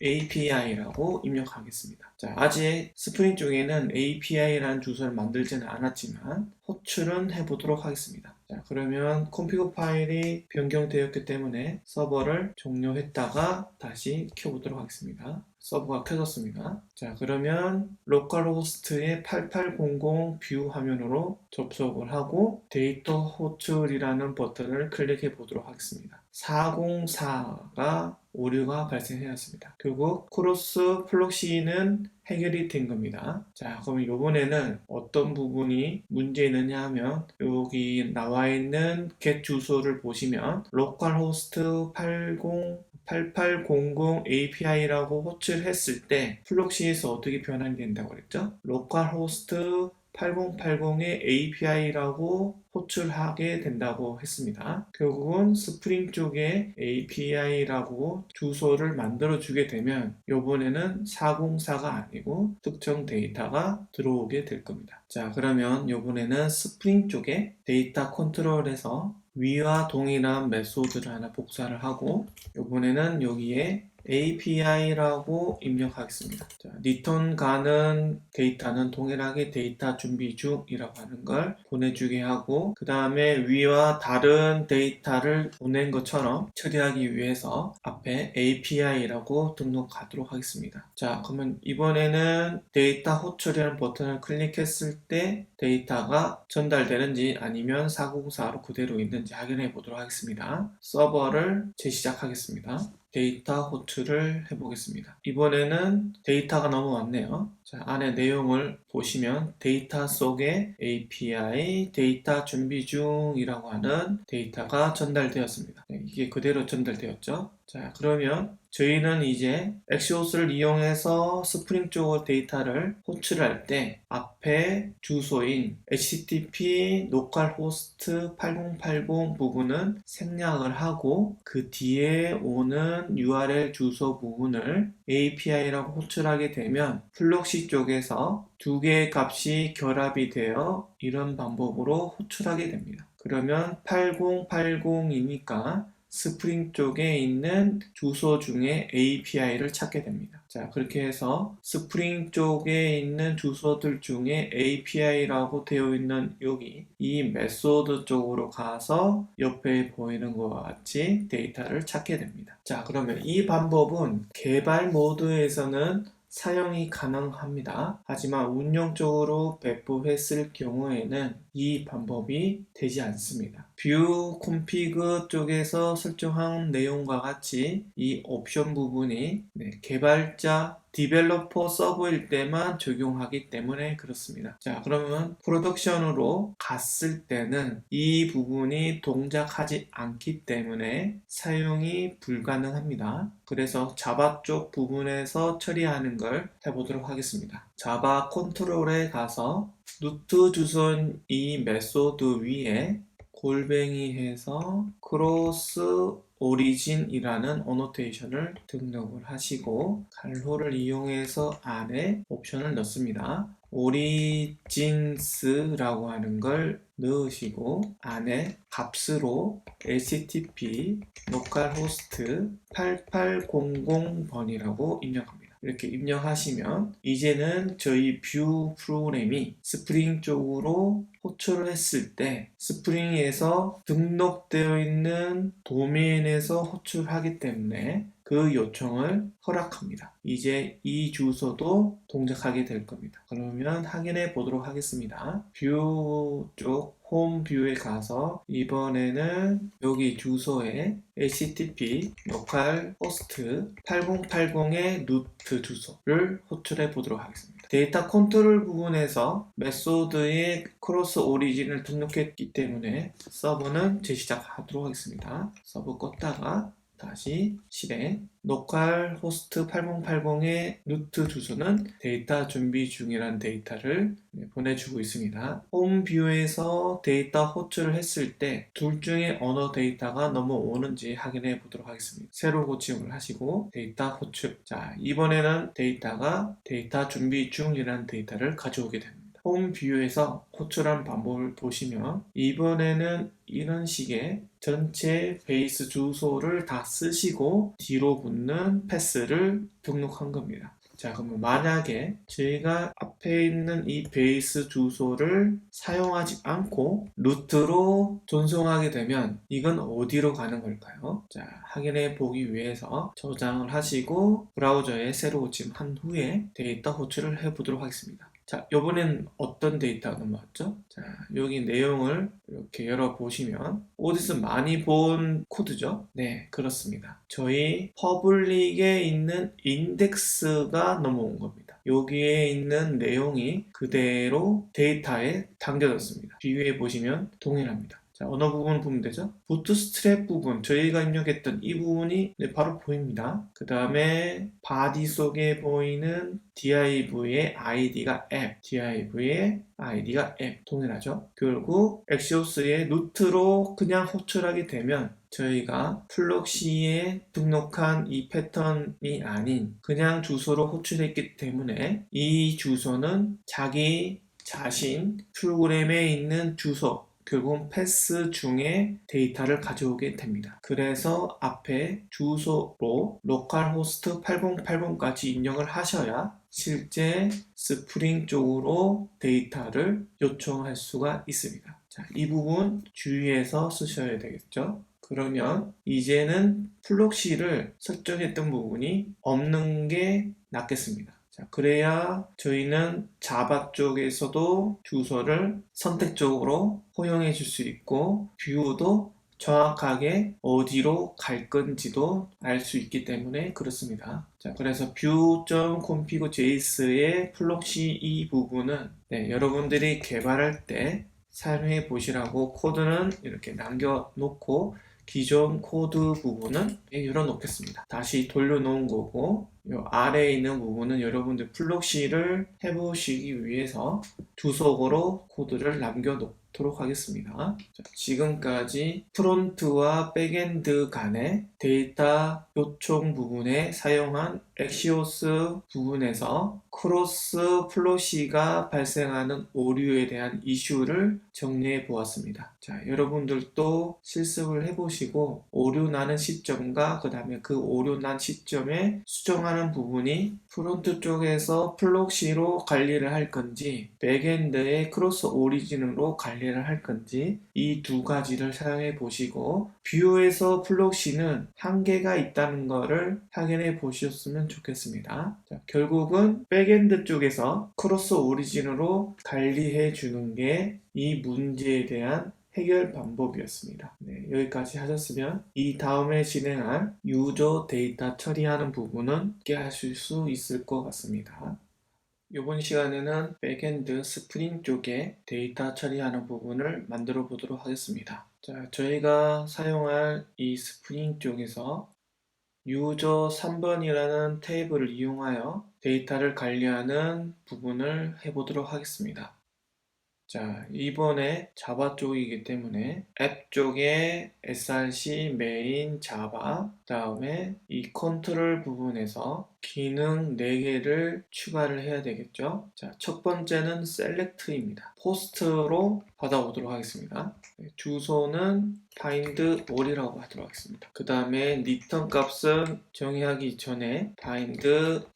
API라고 입력하겠습니다. 자, 아직 스프링 쪽에는 API라는 주소를 만들지는 않았지만 호출은 해보도록 하겠습니다. 자, 그러면 컴피그 파일이 변경되었기 때문에 서버를 종료했다가 다시 켜보도록 하겠습니다. 서버가 켜졌습니다. 자, 그러면 로컬호스트의 8800 뷰 화면으로 접속을 하고 데이터 호출이라는 버튼을 클릭해 보도록 하겠습니다. 404가 오류가 발생하였습니다. 결국 크로스 플록시는 해결이 된 겁니다. 자, 그럼 이번에는 어떤 부분이 문제 있느냐 하면 여기 나와 있는 get 주소를 보시면 localhost 8800 API라고 호출했을 때 플록시에서 어떻게 변환이 된다고 그랬죠? localhost 8080의 API라고 호출하게 된다고 했습니다. 결국은 스프링 쪽에 API라고 주소를 만들어 주게 되면 이번에는 404가 아니고 특정 데이터가 들어오게 될 겁니다. 자, 그러면 이번에는 스프링 쪽에 데이터 컨트롤에서 위와 동일한 메소드를 하나 복사를 하고 이번에는 여기에 API라고 입력하겠습니다. 자, 리턴 가는 데이터는 동일하게 데이터 준비 중이라고 하는 걸 보내주게 하고 그 다음에 위와 다른 데이터를 보낸 것처럼 처리하기 위해서 앞에 API라고 등록하도록 하겠습니다. 자, 그러면 이번에는 데이터 호출이라는 버튼을 클릭했을 때 데이터가 전달되는지 아니면 404로 그대로 있는지 확인해 보도록 하겠습니다. 서버를 재시작하겠습니다. 데이터 호출을 해보겠습니다. 이번에는 데이터가 넘어왔네요. 자, 안에 내용을 보시면 데이터 속에 API 데이터 준비 중이라고 하는 데이터가 전달되었습니다. 네, 이게 그대로 전달되었죠. 자, 그러면 저희는 이제 엑시오스를 이용해서 스프링 쪽 데이터를 호출할 때 앞에 주소인 http localhost 8080 부분은 생략을 하고 그 뒤에 오는 URL 주소 부분을 API라고 호출하게 되면 플록시 쪽에서 두 개의 값이 결합이 되어 이런 방법으로 호출하게 됩니다. 그러면 8080이니까 스프링 쪽에 있는 주소 중에 API를 찾게 됩니다. 자, 그렇게 해서 스프링 쪽에 있는 주소들 중에 API라고 되어 있는 여기 이 메소드 쪽으로 가서 옆에 보이는 것과 같이 데이터를 찾게 됩니다. 자, 그러면 이 방법은 개발 모드에서는 사용이 가능합니다. 하지만 운영적으로 배포했을 경우에는 이 방법이 되지 않습니다. 뷰 콘피그 쪽에서 설정한 내용과 같이 이 옵션 부분이 개발자 디벨로퍼 서버일 때만 적용하기 때문에 그렇습니다. 자, 그러면 프로덕션으로 갔을 때는 이 부분이 동작하지 않기 때문에 사용이 불가능합니다. 그래서 자바 쪽 부분에서 처리하는 걸 해보도록 하겠습니다. 자바 컨트롤에 가서 루트 주소인 이 메소드 위에 골뱅이 해서 크로스 오리진이라는 어노테이션을 등록을 하시고 갈호를 이용해서 안에 옵션을 넣습니다. 오리진스라고 하는 걸 넣으시고 안에 값으로 http localhost 8800번이라고 입력합니다. 이렇게 입력하시면 이제는 저희 뷰 프로그램이 스프링 쪽으로 호출을 했을 때 스프링에서 등록되어 있는 도메인에서 호출하기 때문에 그 요청을 허락합니다. 이제 이 주소도 동작하게 될 겁니다. 그러면 확인해 보도록 하겠습니다. 뷰 쪽 홈 뷰에 가서 이번에는 여기 주소에 http localhost 8080의 루트 주소를 호출해 보도록 하겠습니다. 데이터 컨트롤 부분에서 메소드의 크로스 오리진을 등록했기 때문에 서버는 재시작하도록 하겠습니다. 서버 껐다가 다시 실행 localhost 8080의 루트 주소는 데이터 준비 중이라는 데이터를 보내주고 있습니다. 홈 뷰에서 데이터 호출을 했을 때 둘 중에 어느 데이터가 넘어오는지 확인해 보도록 하겠습니다. 새로 고침을 하시고 데이터 호출. 자, 이번에는 데이터가 데이터 준비 중이라는 데이터를 가져오게 됩니다. 홈 뷰에서 호출한 방법을 보시면 이번에는 이런 식의 전체 베이스 주소를 다 쓰시고 뒤로 붙는 패스를 등록한 겁니다. 자, 그러면 만약에 저희가 앞에 있는 이 베이스 주소를 사용하지 않고 루트로 전송하게 되면 이건 어디로 가는 걸까요? 자, 확인해 보기 위해서 저장을 하시고 브라우저에 새로 고침한 후에 데이터 호출을 해 보도록 하겠습니다. 자, 이번엔 어떤 데이터가 넘어왔죠? 자, 여기 내용을 이렇게 열어보시면 어디서 많이 본 코드죠? 네, 그렇습니다. 저희 퍼블릭에 있는 인덱스가 넘어온 겁니다. 여기에 있는 내용이 그대로 데이터에 담겨졌습니다. 비교해 보시면 동일합니다. 자, 어느 부분을 보면 되죠? 부트스트랩 부분, 저희가 입력했던 이 부분이 바로 보입니다. 그 다음에 바디 속에 보이는 div의 id가 app, div의 id가 app 동일하죠? 결국 엑시오스의 루트로 그냥 호출하게 되면 저희가 플록시에 등록한 이 패턴이 아닌 그냥 주소로 호출했기 때문에 이 주소는 자기 자신 프로그램에 있는 주소, 결국은 패스 중에 데이터를 가져오게 됩니다. 그래서 앞에 주소로 localhost 8080까지 입력을 하셔야 실제 스프링 쪽으로 데이터를 요청할 수가 있습니다. 자, 이 부분 주의해서 쓰셔야 되겠죠. 그러면 이제는 플록시를 설정했던 부분이 없는 게 낫겠습니다. 자, 그래야 저희는 자바 쪽에서도 주소를 선택적으로 허용해 줄 수 있고 뷰도 정확하게 어디로 갈 건지도 알 수 있기 때문에 그렇습니다. 자, 그래서 view.config.js의 플록시 이 부분은 여러분들이 개발할 때 사용해 보시라고 코드는 이렇게 남겨놓고 기존 코드 부분은 열어놓겠습니다. 다시 돌려놓은 거고 이 아래에 있는 부분은 여러분들 플록시를 해보시기 위해서 주석으로 코드를 남겨놓도록 하겠습니다. 자, 지금까지 프론트와 백엔드 간의 데이터 요청 부분에 사용한 엑시오스 부분에서 크로스 플로시가 발생하는 오류에 대한 이슈를 정리해 보았습니다. 자, 여러분들도 실습을 해보시고 오류 나는 시점과 그 다음에 그 오류 난 시점에 수정하는 부분이 프론트 쪽에서 플록시로 관리를 할 건지 백엔드의 크로스 오리진으로 관리를 할 건지 이 두 가지를 사용해 보시고 뷰에서 플록시는 한계가 있다는 것을 확인해 보셨으면 좋겠습니다. 자, 결국은 백엔드 쪽에서 크로스 오리진으로 관리해 주는 게 이 문제에 대한 해결 방법이었습니다. 여기까지 하셨으면 이 다음에 진행할 유저 데이터 처리하는 부분은 쉽게 하실 수 있을 것 같습니다. 이번 시간에는 백엔드 스프링 쪽에 데이터 처리하는 부분을 만들어 보도록 하겠습니다. 자, 저희가 사용할 이 스프링 쪽에서 유저 3번이라는 테이블을 이용하여 데이터를 관리하는 부분을 해보도록 하겠습니다. 자, 이번에 자바 쪽이기 때문에 앱 쪽에 src 메인 자바 다음에 이 컨트롤 부분에서 기능 4개를 추가를 해야 되겠죠. 자, 첫 번째는 select입니다. 포스트로 받아보도록 하겠습니다. 주소는 find all이라고 하도록 하겠습니다. 그 다음에 return 값은 정의하기 전에 find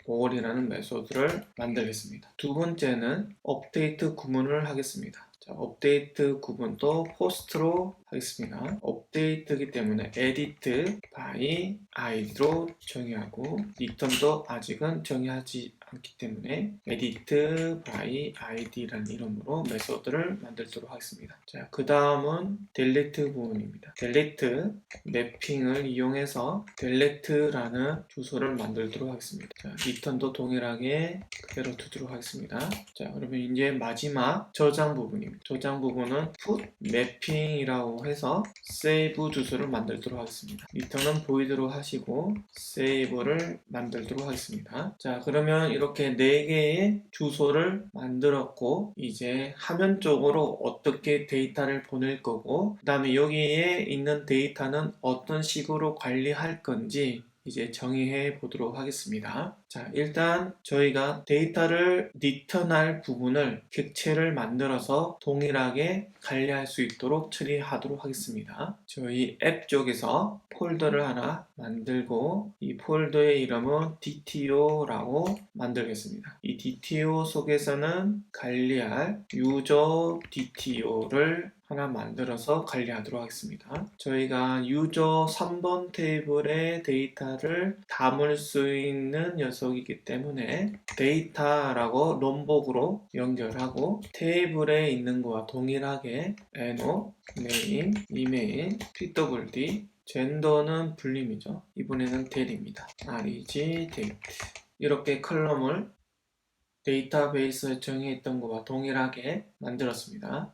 all이라는 메소드를 만들겠습니다. 두 번째는 업데이트 구문을 하겠습니다. 자, 업데이트 구분도 포스트로 하겠습니다. 업데이트이기 때문에 edit by id로 정의하고 return도 아직은 정의하지 않기 때문에 edit by id라는 이름으로 메소드를 만들도록 하겠습니다. 자, 그 다음은 delete 부분입니다. delete 매핑을 이용해서 delete라는 주소를 만들도록 하겠습니다. 자, return도 동일하게 그대로 두도록 하겠습니다. 자, 그러면 이제 마지막 저장 부분입니다. 저장 부분은 put mapping이라고 해서 save 주소를 만들도록 하겠습니다. return은 void로 하시고 save를 만들도록 하겠습니다. 자, 그러면 이렇게 4개의 주소를 만들었고 이제 화면 쪽으로 어떻게 데이터를 보낼 거고 그 다음에 여기에 있는 데이터는 어떤 식으로 관리할 건지 이제 정의해 보도록 하겠습니다. 자, 일단 저희가 데이터를 리턴할 부분을 객체를 만들어서 동일하게 관리할 수 있도록 처리하도록 하겠습니다. 저희 앱 쪽에서 폴더를 하나 만들고 이 폴더의 이름은 DTO라고 만들겠습니다. 이 DTO 속에서는 관리할 유저 DTO를 하나 만들어서 관리하도록 하겠습니다. 저희가 유저 3번 테이블에 데이터를 담을 수 있는 녀석이기 때문에 데이터라고 롬복으로 연결하고 테이블에 있는 것과 동일하게 no, name, email, pwd 젠더는 불림이죠. 이번에는 del입니다. reg date 이렇게 컬럼을 데이터베이스에 정의했던 것과 동일하게 만들었습니다.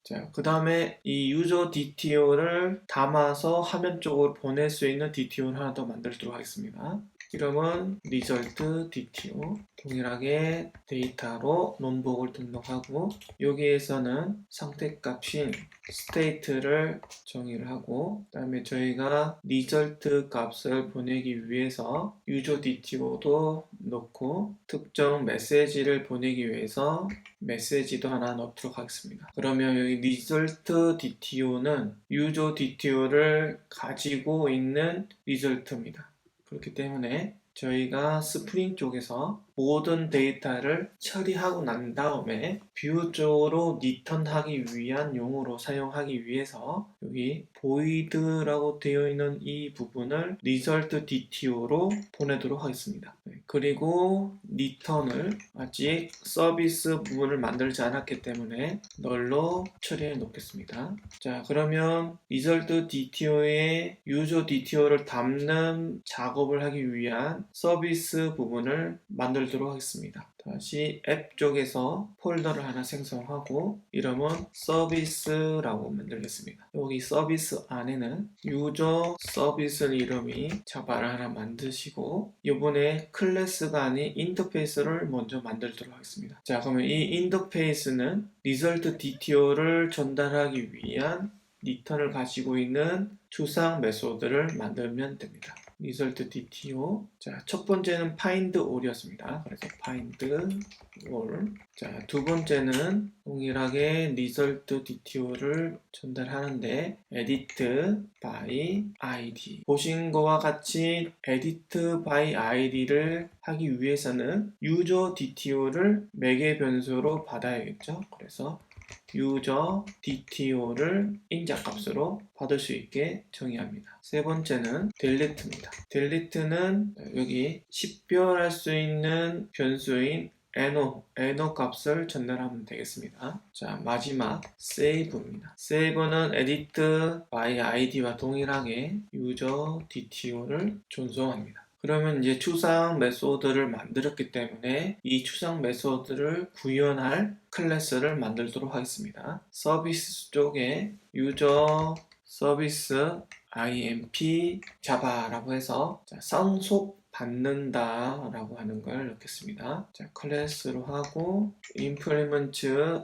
자, 그 다음에 이 유저 DTO를 담아서 화면 쪽으로 보낼 수 있는 DTO를 하나 더 만들도록 하겠습니다. 이름은 result DTO 동일하게 데이터로 롬복을 등록하고 여기에서는 상태값인 state를 정의를 하고 그 다음에 저희가 result 값을 보내기 위해서 user DTO도 넣고 특정 메시지를 보내기 위해서 메시지도 하나 넣도록 하겠습니다. 그러면 여기 result DTO는 user DTO를 가지고 있는 result입니다. 그렇기 때문에 저희가 스프링 쪽에서 모든 데이터를 처리하고 난 다음에 뷰 쪽으로 리턴하기 위한 용으로 사용하기 위해서 여기 void라고 되어 있는 이 부분을 result DTO로 보내도록 하겠습니다. 그리고 return을 아직 서비스 부분을 만들지 않았기 때문에 널로 처리해 놓겠습니다. 자, 그러면 result DTO에 user DTO를 담는 작업을 하기 위한 서비스 부분을 만들도록 하겠습니다. 다시 앱 쪽에서 폴더를 하나 생성하고 이름은 서비스라고 만들겠습니다. 여기 서비스 안에는 유저 서비스 이름이 자바를 하나 만드시고 이번에 클래스가 아닌 인터페이스를 먼저 만들도록 하겠습니다. 자, 그러면 이 인터페이스는 result DTO를 전달하기 위한 리턴을 가지고 있는 추상 메소드를 만들면 됩니다. result DTO. 자, 첫 번째는 find all이었습니다. 그래서 find all. 자, 두 번째는 동일하게 result DTO를 전달하는데 edit by id. 보신 것과 같이 edit by id를 하기 위해서는 user DTO를 매개 변수로 받아야겠죠. 그래서 user DTO를 인자값으로 받을 수 있게 정의합니다. 세 번째는 delete입니다. delete는 여기 식별할 수 있는 변수인 NO 값을 전달하면 되겠습니다. 자, 마지막 save입니다. save는 edit by id와 동일하게 user DTO를 존속합니다. 그러면 이제 추상 메소드를 만들었기 때문에 이 추상 메소드를 구현할 클래스를 만들도록 하겠습니다. 서비스 쪽에 user 서비스 imp 자바라고 해서 상속 받는다 라고 하는 걸 넣겠습니다. 자, 클래스로 하고 implement를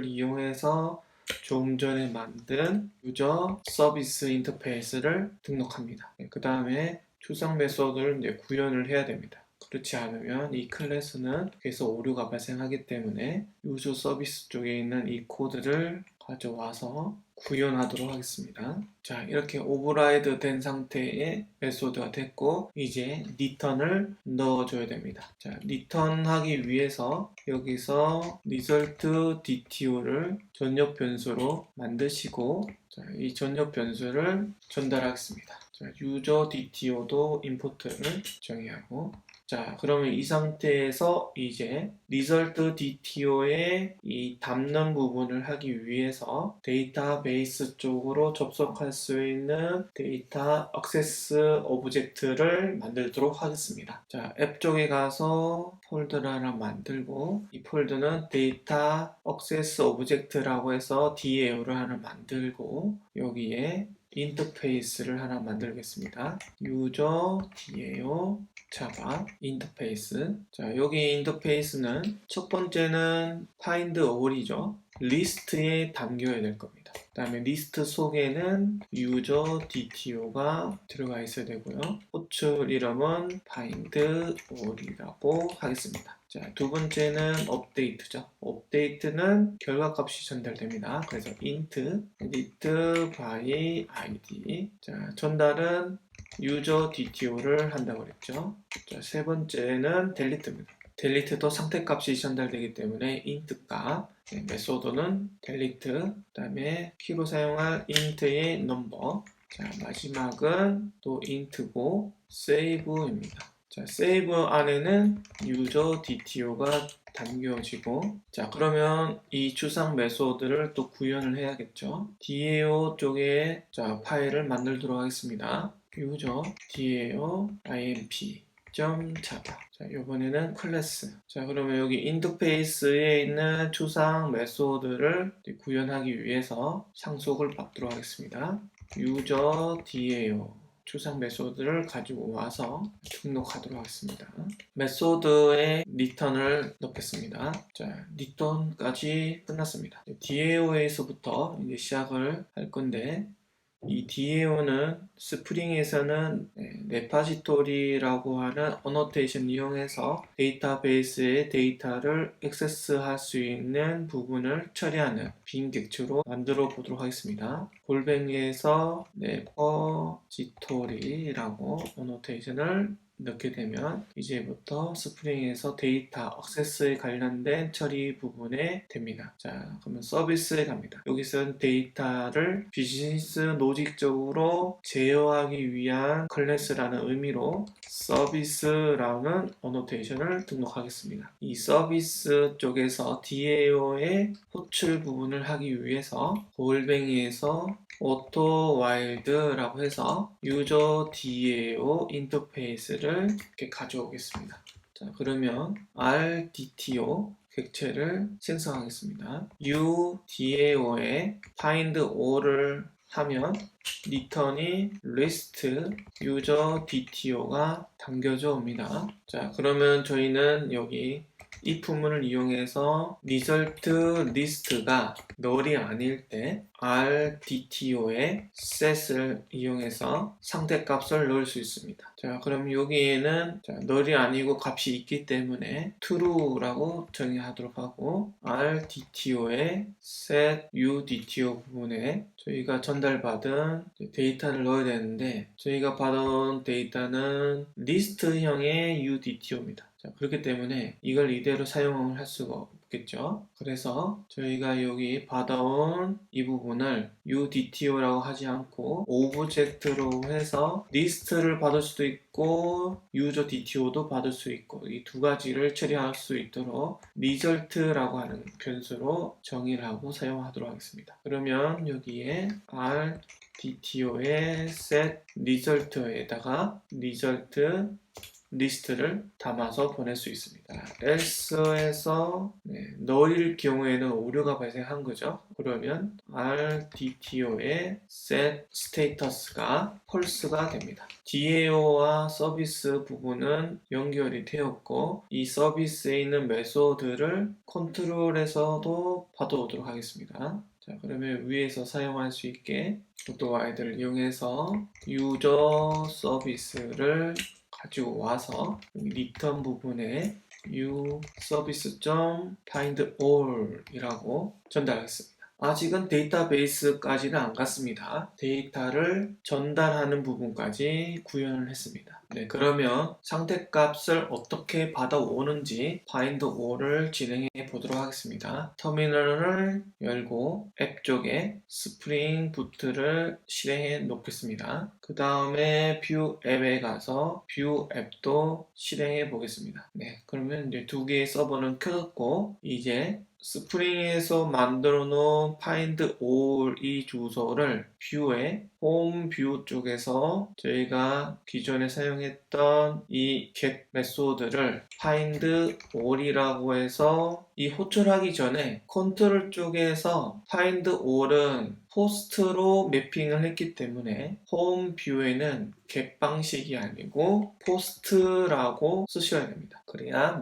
이용해서 조금 전에 만든 유저 서비스 인터페이스를 등록합니다. 그 다음에 추상 메소드를 이제 구현을 해야 됩니다. 그렇지 않으면 이 클래스는 계속 오류가 발생하기 때문에 유저 서비스 쪽에 있는 이 코드를 가져와서 구현하도록 하겠습니다. 자, 이렇게 오버라이드 된 상태의 메소드가 됐고 이제 리턴을 넣어줘야 됩니다. 자, 리턴하기 위해서 여기서 result DTO를 전역 변수로 만드시고 자, 이 전역 변수를 전달하겠습니다. 자, user DTO도 임포트를 정의하고 자, 그러면 이 상태에서 이제 result DTO에 이 담는 부분을 하기 위해서 데이터베이스 쪽으로 접속할 수 있는 데이터 액세스 오브젝트를 만들도록 하겠습니다. 자, 앱 쪽에 가서 폴더를 하나 만들고 이 폴더는 데이터 액세스 오브젝트라고 해서 DAO를 하나 만들고 여기에 인터페이스를 하나 만들겠습니다. user DAO 자바 인터페이스. 자, 여기 인터페이스는 첫 번째는 find all이죠. 리스트에 담겨야 될 겁니다. 그 다음에 리스트 속에는 user DTO가 들어가 있어야 되고요. 호출 이름은 find all이라고 하겠습니다. 자, 두 번째는 업데이트죠. 업데이트는 결과값이 전달됩니다. 그래서 int edit by id. 자, 전달은 user DTO를 한다고 그랬죠. 자, 세 번째는 delete입니다. delete도 상태값이 전달되기 때문에 int 값, 메소드는 delete, 그 다음에 키로 사용할 int의 number, 자, 마지막은 또 int고 save입니다. 자, save 안에는 user DTO가 담겨지고 자, 그러면 이 추상 메소드를 또 구현을 해야겠죠. DAO 쪽에 자, 파일을 만들도록 하겠습니다. user DAO imp java. 자, 이번에는 클래스. 자, 그러면 여기 인터페이스에 있는 추상 메소드를 구현하기 위해서 상속을 받도록 하겠습니다. user DAO 추상 메소드를 가지고 와서 등록하도록 하겠습니다. 메소드에 리턴을 넣겠습니다. 자, 리턴까지 끝났습니다. DAO에서부터 이제 시작을 할 건데 이 DAO는 스프링에서는 레파지토리라고 하는 어노테이션 이용해서 데이터베이스의 데이터를 액세스할 수 있는 부분을 처리하는 빈 객체로 만들어 보도록 하겠습니다. 골뱅이에서 레퍼지토리라고 어노테이션을 넣게 되면 이제부터 스프링에서 데이터 액세스에 관련된 처리 부분에 됩니다. 자, 그러면 서비스에 갑니다. 여기서는 데이터를 비즈니스 로직적으로 제어하기 위한 클래스라는 의미로 서비스라는 어노테이션을 등록하겠습니다. 이 서비스 쪽에서 DAO의 호출 부분을 하기 위해서 골뱅이에서 auto wild라고 해서 유저 DAO 인터페이스를 이렇게 가져오겠습니다. 자, 그러면 RDTO 객체를 생성하겠습니다. UDAO에 find all을 하면 return이 list user DTO가 당겨져 옵니다. 자, 그러면 저희는 여기 이 부분을 이용해서 result list가 null이 아닐 때 RDTO의 set을 이용해서 상대값을 넣을 수 있습니다. 자, 그럼 여기에는 null이 아니고 값이 있기 때문에 true라고 정의하도록 하고 RDTO의 set UDTO 부분에 저희가 전달받은 데이터를 넣어야 되는데 저희가 받아온 데이터는 리스트형의 UDTO입니다. 자, 그렇기 때문에 이걸 이대로 사용을 할 수가 없겠죠. 그래서 저희가 여기 받아온 이 부분을 UDTO라고 하지 않고 오브젝트로 해서 리스트를 받을 수도 있고 유저 DTO도 받을 수 있고 이 두 가지를 처리할 수 있도록 result라고 하는 변수로 정의를 하고 사용하도록 하겠습니다. 그러면 여기에 RDTO의 set result에다가 result 리스트를 담아서 보낼 수 있습니다. else에서 null일 경우에는 오류가 발생한 거죠. 그러면 RDTO의 set status가 false가 됩니다. DAO와 서비스 부분은 연결이 되었고 이 서비스에 있는 메소드를 컨트롤에서도 받아오도록 하겠습니다. 자, 그러면 위에서 사용할 수 있게 auto-while를 이용해서 유저 서비스를 가지고 와서 return 부분에 uService.findAll 이라고 전달하겠습니다. 아직은 데이터베이스까지는 안 갔습니다. 데이터를 전달하는 부분까지 구현을 했습니다. 네, 그러면 상대값을 어떻게 받아오는지 findAll을 진행해 보도록 하겠습니다. 터미널을 열고 앱 쪽에 스프링 부트를 실행해 놓겠습니다. 그 다음에 뷰 앱에 가서 뷰 앱도 실행해 보겠습니다. 네, 그러면 이제 두 개의 서버는 켜졌고 이제 스프링에서 만들어 놓은 find all 이 주소를 뷰의 홈 뷰 쪽에서 저희가 기존에 사용했던 이 get 메소드를 find all이라고 해서 이 호출하기 전에 컨트롤 쪽에서 find all은 포스트로 매핑을 했기 때문에 홈 뷰에는 get 방식이 아니고 포스트라고 쓰셔야 됩니다. 그래야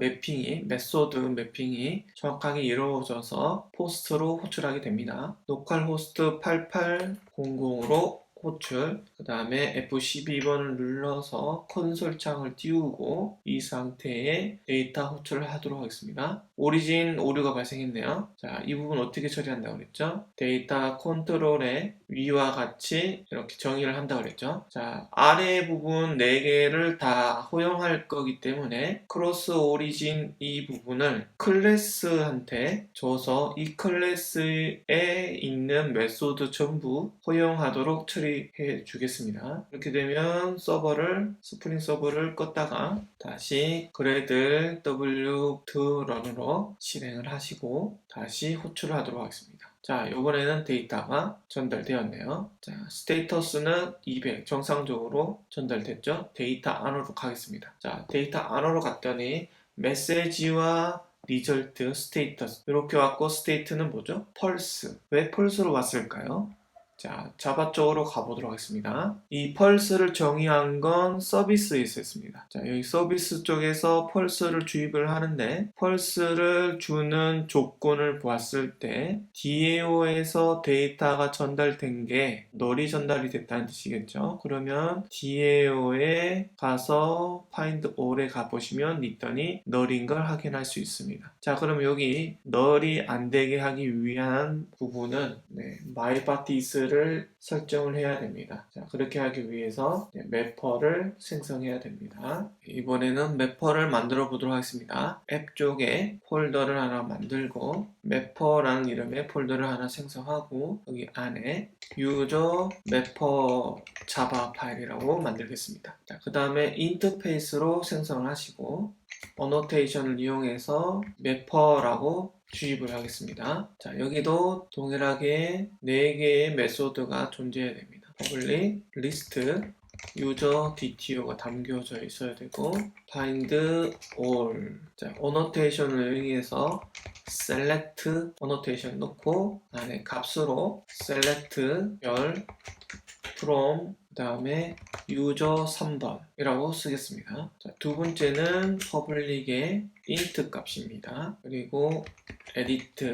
메소드 매핑이 정확하게 이루어져서 포스트로 호출하게 됩니다. 로컬 호스트 8800으로 호출, 그 다음에 F12번을 눌러서 콘솔 창을 띄우고 이 상태에 데이터 호출을 하도록 하겠습니다. 오리진 오류가 발생했네요. 자, 이 부분 어떻게 처리한다고 그랬죠? 데이터 컨트롤에 위와 같이 이렇게 정의를 한다고 그랬죠? 자, 아래 부분 4개를 다 허용할 거기 때문에 크로스 오리진 이 부분을 클래스한테 줘서 이 클래스에 있는 메소드 전부 허용하도록 처리해 주겠습니다. 이렇게 되면 스프링 서버를 껐다가 다시 그래들 w2 런으로 실행을 하시고 다시 호출을 하도록 하겠습니다. 자, 이번에는 데이터가 전달되었네요. 자, 스테이터스는 200 정상적으로 전달됐죠? 데이터 안으로 가겠습니다. 자, 데이터 안으로 갔더니 메시지와 리절트, 스테이터스 이렇게 왔고 스테이트는 뭐죠? 펄스. 왜 펄스로 왔을까요? 자, 자바 쪽으로 가보도록 하겠습니다. 이 펄스를 정의한 건 서비스에 있었습니다. 자, 여기 서비스 쪽에서 펄스를 주입을 하는데 펄스를 주는 조건을 보았을 때 DAO에서 데이터가 전달된 게 null이 전달이 됐다는 뜻이겠죠. 그러면 DAO에 가서 find all에 가보시면 리턴이 null인 걸 확인할 수 있습니다. 자, 그럼 여기 null이 안 되게 하기 위한 부분은 myparties를 데이트를 설정을 해야 됩니다. 자, 그렇게 하기 위해서 매퍼를 생성해야 됩니다. 이번에는 매퍼를 만들어 보도록 하겠습니다. 앱 쪽에 폴더를 하나 만들고 매퍼라는 이름의 폴더를 하나 생성하고 여기 안에 유저 매퍼 자바 파일이라고 만들겠습니다. 자, 그 다음에 인터페이스로 생성을 하시고 어노테이션을 이용해서 매퍼라고 주입을 하겠습니다. 자, 여기도 동일하게 4개의 메소드가 존재해야 됩니다. public, list, user DTO가 담겨져 있어야 되고 find all. 자, 어노테이션을 이용해서 select 어노테이션 넣고 안에 값으로 select 열 from 그 다음에 user 3번이라고 쓰겠습니다. 자, 두 번째는 public의 int 값입니다. 그리고 edit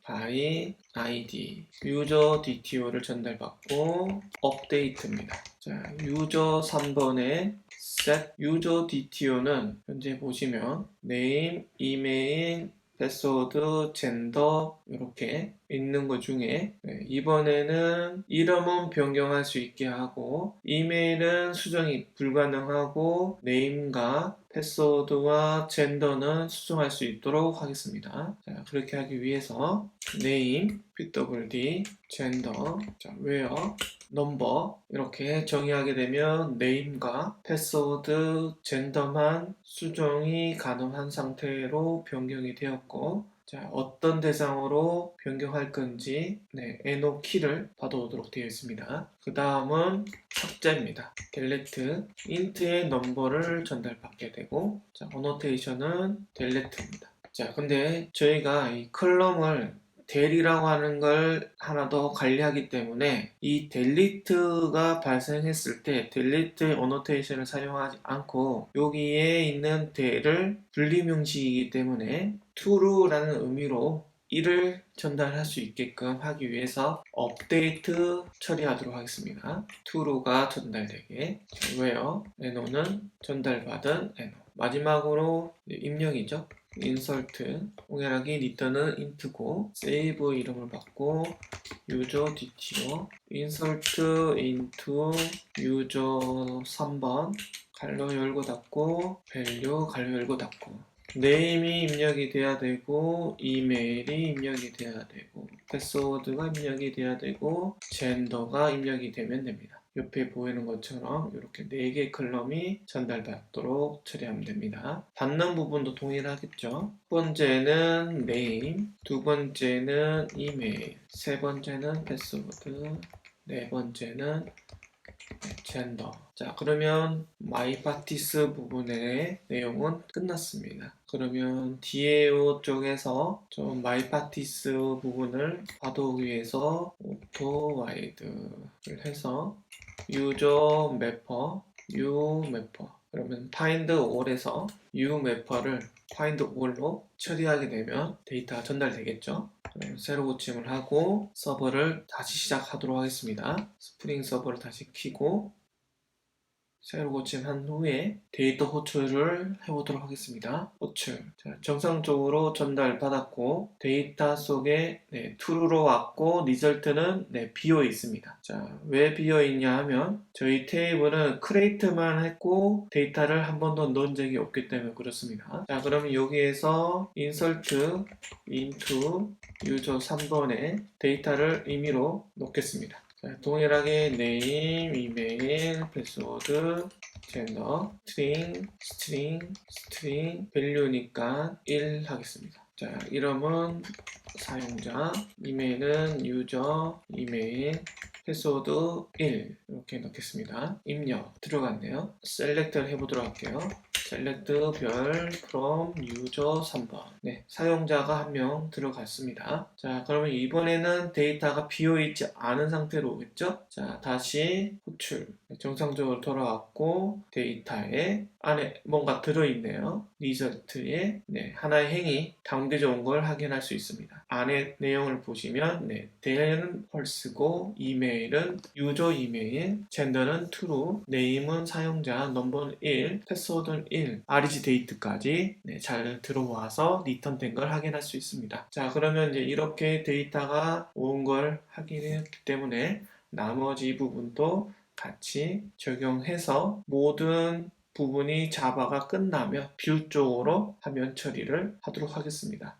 by id user DTO를 전달받고 update입니다. 자, user 3번의 set user DTO는 현재 보시면 name, email, 패스워드, 젠더 이렇게 있는 것 중에 이번에는 이름은 변경할 수 있게 하고 이메일은 수정이 불가능하고 네임과 패스워드와 젠더는 수정할 수 있도록 하겠습니다. 자, 그렇게 하기 위해서 네임, pwd, 젠더, 자, where, 넘버 이렇게 정의하게 되면 네임과 패스워드, 젠더만 수정이 가능한 상태로 변경이 되었고 자, 어떤 대상으로 변경할 건지 NO 키를 받아오도록 되어 있습니다. 그 다음은 삭제입니다. delete, int의 넘버를 전달받게 되고 자, annotation은 delete입니다. 자, 근데 저희가 이 컬럼을 델이라고 하는 걸 하나 더 관리하기 때문에 이 delete가 발생했을 때 delete annotation을 사용하지 않고 여기에 있는 델을 분리명식이기 때문에 true라는 의미로 1을 전달할 수 있게끔 하기 위해서 업데이트 처리하도록 하겠습니다. true가 전달되게 where NO는 전달받은 NO 마지막으로 입력이죠. insert 동일하게 return은 int고 save 이름을 받고 user DTO insert into user 3번 갈로 열고 닫고 value 갈로 열고 닫고 네임이 입력이 돼야 되고 이메일이 입력이 돼야 되고 패스워드가 입력이 돼야 되고 젠더가 입력이 되면 됩니다. 옆에 보이는 것처럼 이렇게 4개 컬럼이 전달받도록 처리하면 됩니다. 받는 부분도 동일하겠죠. 첫 번째는 네임, 두 번째는 이메일, 세 번째는 패스워드, 네 번째는 젠더. 자, 그러면 마이파티스 부분의 내용은 끝났습니다. 그러면 DAO 쪽에서 좀 마이파티스 부분을 받아오기 위해서 오토와이드를 해서 유저 매퍼, u매퍼 그러면 find all에서 u매퍼를 find all로 처리하게 되면 데이터가 전달되겠죠. 새로 고침을 하고 서버를 다시 시작하도록 하겠습니다. 스프링 서버를 다시 켜고 새로 고침한 후에 데이터 호출을 해보도록 하겠습니다. 호출. 자, 정상적으로 전달받았고 데이터 속에 true로 왔고 리절트는 비어 있습니다. 자, 왜 비어 있냐 하면 저희 테이블은 create만 했고 데이터를 한 번도 넣은 적이 없기 때문에 그렇습니다. 자, 그러면 여기에서 insert into user 3번에 데이터를 임의로 넣겠습니다. 자, 동일하게 name, 이메일, 패스워드, 젠더, string, value니까 1 하겠습니다. 자, 이름은 사용자, 이메일은 user, 이메일, 패스워드 1 이렇게 넣겠습니다. 입력 들어갔네요. 셀렉트를 해보도록 할게요. select 별 from user 3번 사용자가 1명 들어갔습니다. 자, 그러면 이번에는 데이터가 비어있지 않은 상태로 오겠죠? 자, 다시 호출 정상적으로 돌아왔고 데이터에 안에 뭔가 들어있네요. 리절트에 하나의 행이 담겨져 온 걸 확인할 수 있습니다. 안에 내용을 보시면 델은 펄스고 이메일은 유저 이메일, 젠더는 true, 네임은 사용자, 넘버는 1, 패스워드는 1, REG 데이트까지 잘 들어와서 리턴된 걸 확인할 수 있습니다. 자, 그러면 이제 이렇게 데이터가 온 걸 확인했기 때문에 나머지 부분도 같이 적용해서 모든 부분이 자바가 끝나면 뷰 쪽으로 화면 처리를 하도록 하겠습니다.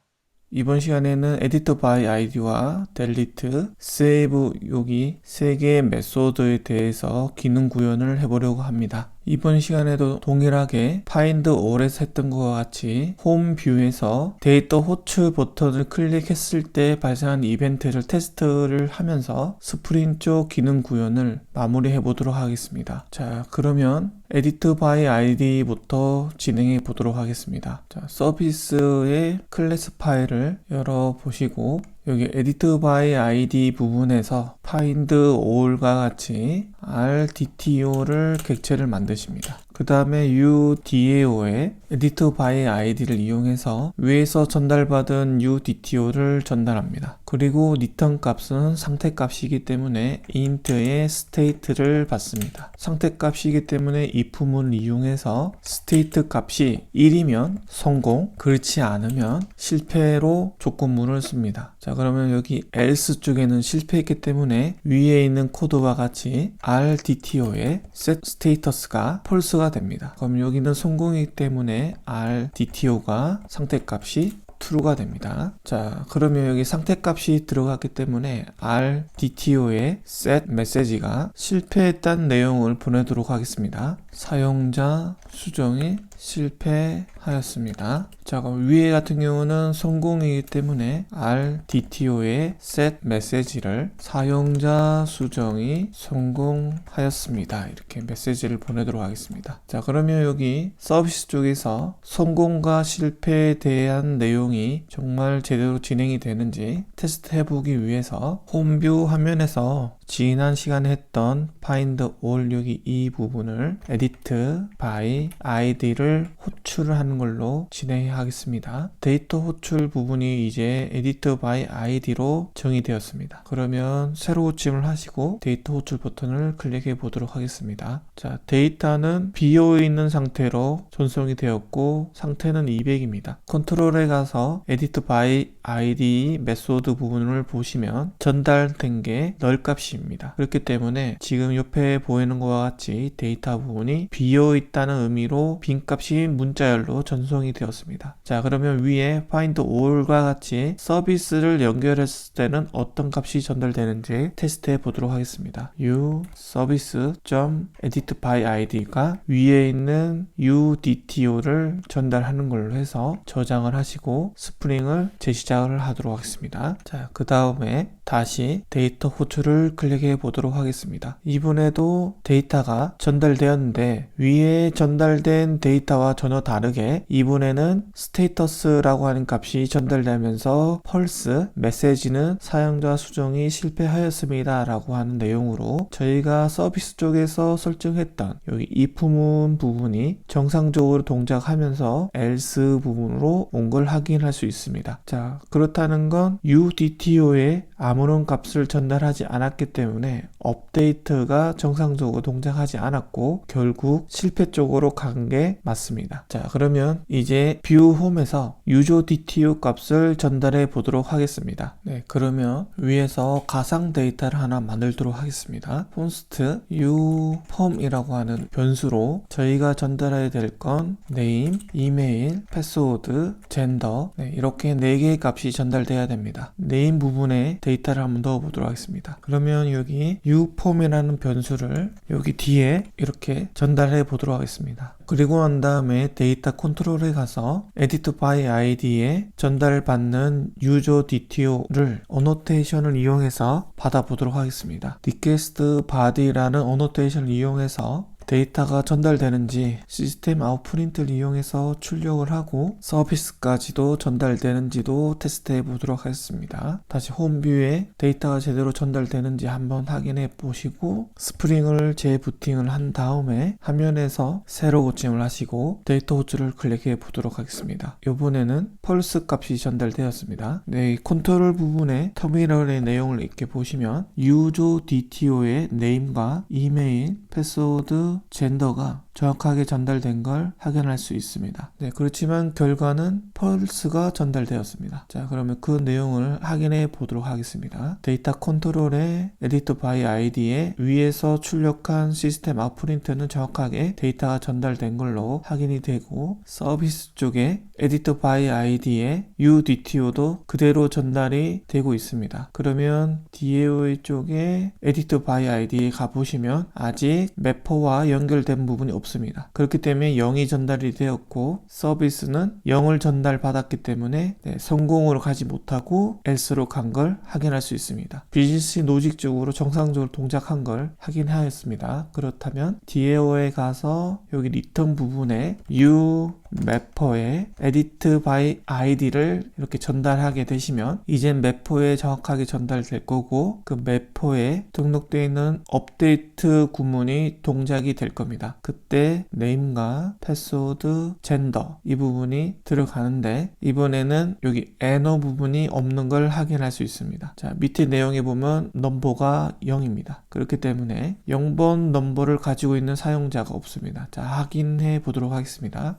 이번 시간에는 에디터 바이 아이디와 델리트, 세이브 여기 세 개의 메소드에 대해서 기능 구현을 해보려고 합니다. 이번 시간에도 동일하게 find all에서 했던 것과 같이 홈 뷰에서 데이터 호출 버튼을 클릭했을 때 발생한 이벤트를 테스트를 하면서 스프링 쪽 기능 구현을 마무리해 보도록 하겠습니다. 자, 그러면 에디트 바이 아이디부터 진행해 보도록 하겠습니다. 자, 서비스의 클래스 파일을 열어 보시고 여기 에디트 바이 아이디 부분에서 find all과 같이 RDTO를 객체를 만드십니다. 그 다음에 UDAO에 edit by id를 이용해서 위에서 전달받은 UDTO를 전달합니다. 그리고 return 값은 상태 값이기 때문에 int의 state를 받습니다. 상태 값이기 때문에 if문을 이용해서 state 값이 1이면 성공, 그렇지 않으면 실패로 조건문을 씁니다. 자, 그러면 여기 else 쪽에는 실패했기 때문에 위에 있는 코드와 같이 RDTO의 set status가 false가 됩니다. 그럼 여기는 성공이기 때문에 RDTO가 상태값이 true가 됩니다. 자, 그러면 여기 상태값이 들어갔기 때문에 RDTO의 set 메시지가 실패했다는 내용을 보내도록 하겠습니다. 사용자 수정이 실패하였습니다. 자, 그럼 위에 같은 경우는 성공이기 때문에 RDTO의 set 메시지를 사용자 수정이 성공하였습니다. 이렇게 메시지를 보내도록 하겠습니다. 자, 그러면 여기 서비스 쪽에서 성공과 실패에 대한 내용이 정말 제대로 진행이 되는지 테스트 해보기 위해서 홈뷰 화면에서 지난 시간에 했던 find all 여기 이 부분을 edit by id를 호출을 하는 걸로 진행하겠습니다. 데이터 호출 부분이 이제 edit by id로 정의되었습니다. 그러면 새로 호침을 하시고 데이터 호출 버튼을 클릭해 보도록 하겠습니다. 자, 데이터는 비어있는 상태로 전송이 되었고 상태는 200입니다. 컨트롤에 가서 edit by id 메소드 부분을 보시면 전달된 게 널 값입니다. 그렇기 때문에 지금 옆에 보이는 것과 같이 데이터 부분이 비어있다는 의미로 빈 값이 문자열로 전송이 되었습니다. 자, 그러면 위에 find all과 같이 서비스를 연결했을 때는 어떤 값이 전달되는지 테스트해 보도록 하겠습니다. u service.edit by id가 위에 있는 udto를 전달하는 걸로 해서 저장을 하시고 스프링을 재시작을 하도록 하겠습니다. 자, 그 다음에 다시 데이터 호출을 클릭해 보도록 하겠습니다. 이번에도 데이터가 전달되었는데 위에 전달된 데이터와 전혀 다르게 이번에는 스테이터스라고 하는 값이 전달되면서 false 메시지는 사용자 수정이 실패하였습니다 라고 하는 내용으로 저희가 서비스 쪽에서 설정했던 여기 if문 부분이 정상적으로 동작하면서 else 부분으로 온 걸 확인할 수 있습니다. 자, 그렇다는 건 UDTO에 아무런 값을 전달하지 않았기 때문에 업데이트가 정상적으로 동작하지 않았고 결국 실패 쪽으로 간 게 맞습니다. 자, 그러면 이제 뷰 홈에서 UDTO 값을 전달해 보도록 하겠습니다. 네, 그러면 위에서 가상 데이터를 하나 만들도록 하겠습니다. const uform이라고 하는 변수로 저희가 전달해야 될 건 name, 이메일, 패스워드, 젠더 이렇게 4개의 값이 전달돼야 됩니다. name 부분에 데이터를 한번 넣어 보도록 하겠습니다. 그러면 여기 uform이라는 변수를 여기 뒤에 이렇게 전달해 보도록 하겠습니다. 그리고 난 다음에 데이터 컨트롤에 가서 edit by id에 전달받는 UDTO를 어노테이션을 이용해서 받아보도록 하겠습니다. request body라는 어노테이션을 이용해서 데이터가 전달되는지 시스템 아웃프린트를 이용해서 출력을 하고 서비스까지도 전달되는지도 테스트해 보도록 하겠습니다. 다시 홈뷰에 데이터가 제대로 전달되는지 한번 확인해 보시고 스프링을 재부팅을 한 다음에 화면에서 새로 고침을 하시고 데이터 호출을 클릭해 보도록 하겠습니다. 이번에는 펄스 값이 전달되었습니다. 네, 컨트롤 부분에 터미널의 내용을 이렇게 보시면 UDTO의 네임과 이메일, 패스워드, 젠더가 정확하게 전달된 걸 확인할 수 있습니다. 네, 그렇지만 결과는 펄스가 전달되었습니다. 자, 그러면 그 내용을 확인해 보도록 하겠습니다. 데이터 컨트롤의 에디트 바이 아이디에 위에서 출력한 시스템 아웃프린트는 정확하게 데이터가 전달된 걸로 확인이 되고, 서비스 쪽에 에디트 바이 아이디에 UDTO도 그대로 전달이 되고 있습니다. 그러면 DAO 쪽에 에디트 바이 아이디에 가보시면 아직 매퍼와 연결된 부분이 없습니다. 그렇기 때문에 0이 전달이 되었고, 서비스는 0을 전달받았기 때문에 성공으로 가지 못하고 else로 간 걸 확인할 수 있습니다. 비즈니스 로직적으로 정상적으로 동작한 걸 확인하였습니다. 그렇다면 DAO에 가서 여기 리턴 부분에 U 매퍼에 edit by id를 이렇게 전달하게 되시면 이젠 매퍼에 정확하게 전달될 거고, 그 매퍼에 등록되어 있는 업데이트 구문이 동작이 될 겁니다. 그때 네임과 패스워드, 젠더 이 부분이 들어가는데, 이번에는 여기 NO 부분이 없는 걸 확인할 수 있습니다. 자, 밑에 내용에 보면 넘버가 0입니다. 그렇기 때문에 0번 넘버를 가지고 있는 사용자가 없습니다. 자, 확인해 보도록 하겠습니다.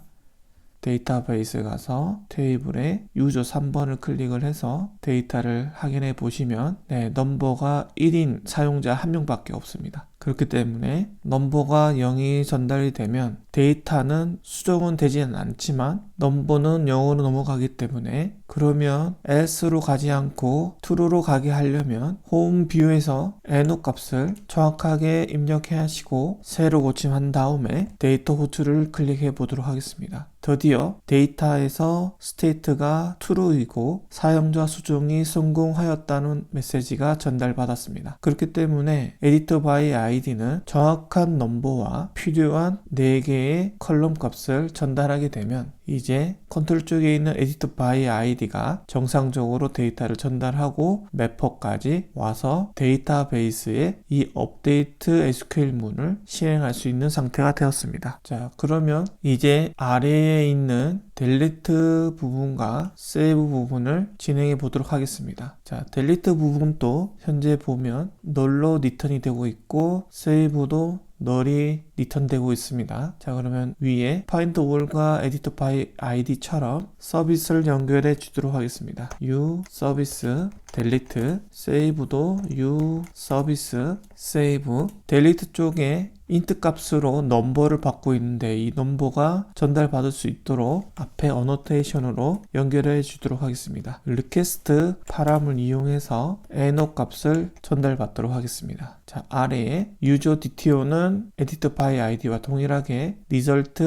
데이터베이스에 가서 테이블에 유저 3번을 클릭을 해서 데이터를 확인해 보시면 넘버가 1인 사용자 1명밖에 없습니다. 그렇기 때문에 넘버가 0이 전달이 되면 데이터는 수정은 되지는 않지만 넘버는 0으로 넘어가기 때문에, 그러면 else로 가지 않고 true로 가게 하려면 홈 뷰에서 NO 값을 정확하게 입력해 하시고 새로 고침한 다음에 데이터 호출을 클릭해 보도록 하겠습니다. 드디어 데이터에서 스테이트가 true이고 사용자 수정이 성공하였다는 메시지가 전달받았습니다. 그렇기 때문에 edit by id는 정확한 넘버와 필요한 4개의 컬럼 값을 전달하게 되면 이제 컨트롤 쪽에 있는 edit by id가 정상적으로 데이터를 전달하고 매퍼까지 와서 데이터베이스에 이 업데이트 SQL 문을 실행할 수 있는 상태가 되었습니다. 자, 그러면 이제 아래에 있는 델리트 부분과 세이브 부분을 진행해 보도록 하겠습니다. 자, 델리트 부분도 현재 보면 널로 리턴이 되고 있고 세이브도 널이 리턴되고 있습니다. 자, 그러면 위에 find all과 edit by id처럼 서비스를 연결해 주도록 하겠습니다. u 서비스 delete save도 u 서비스 save delete 쪽에 int 값으로 넘버를 받고 있는데 이 넘버가 전달받을 수 있도록 앞에 어노테이션으로 연결해 주도록 하겠습니다. request 파람을 이용해서 NO 값을 전달받도록 하겠습니다. 자, 아래에 user DTO는 edit by id와 동일하게 result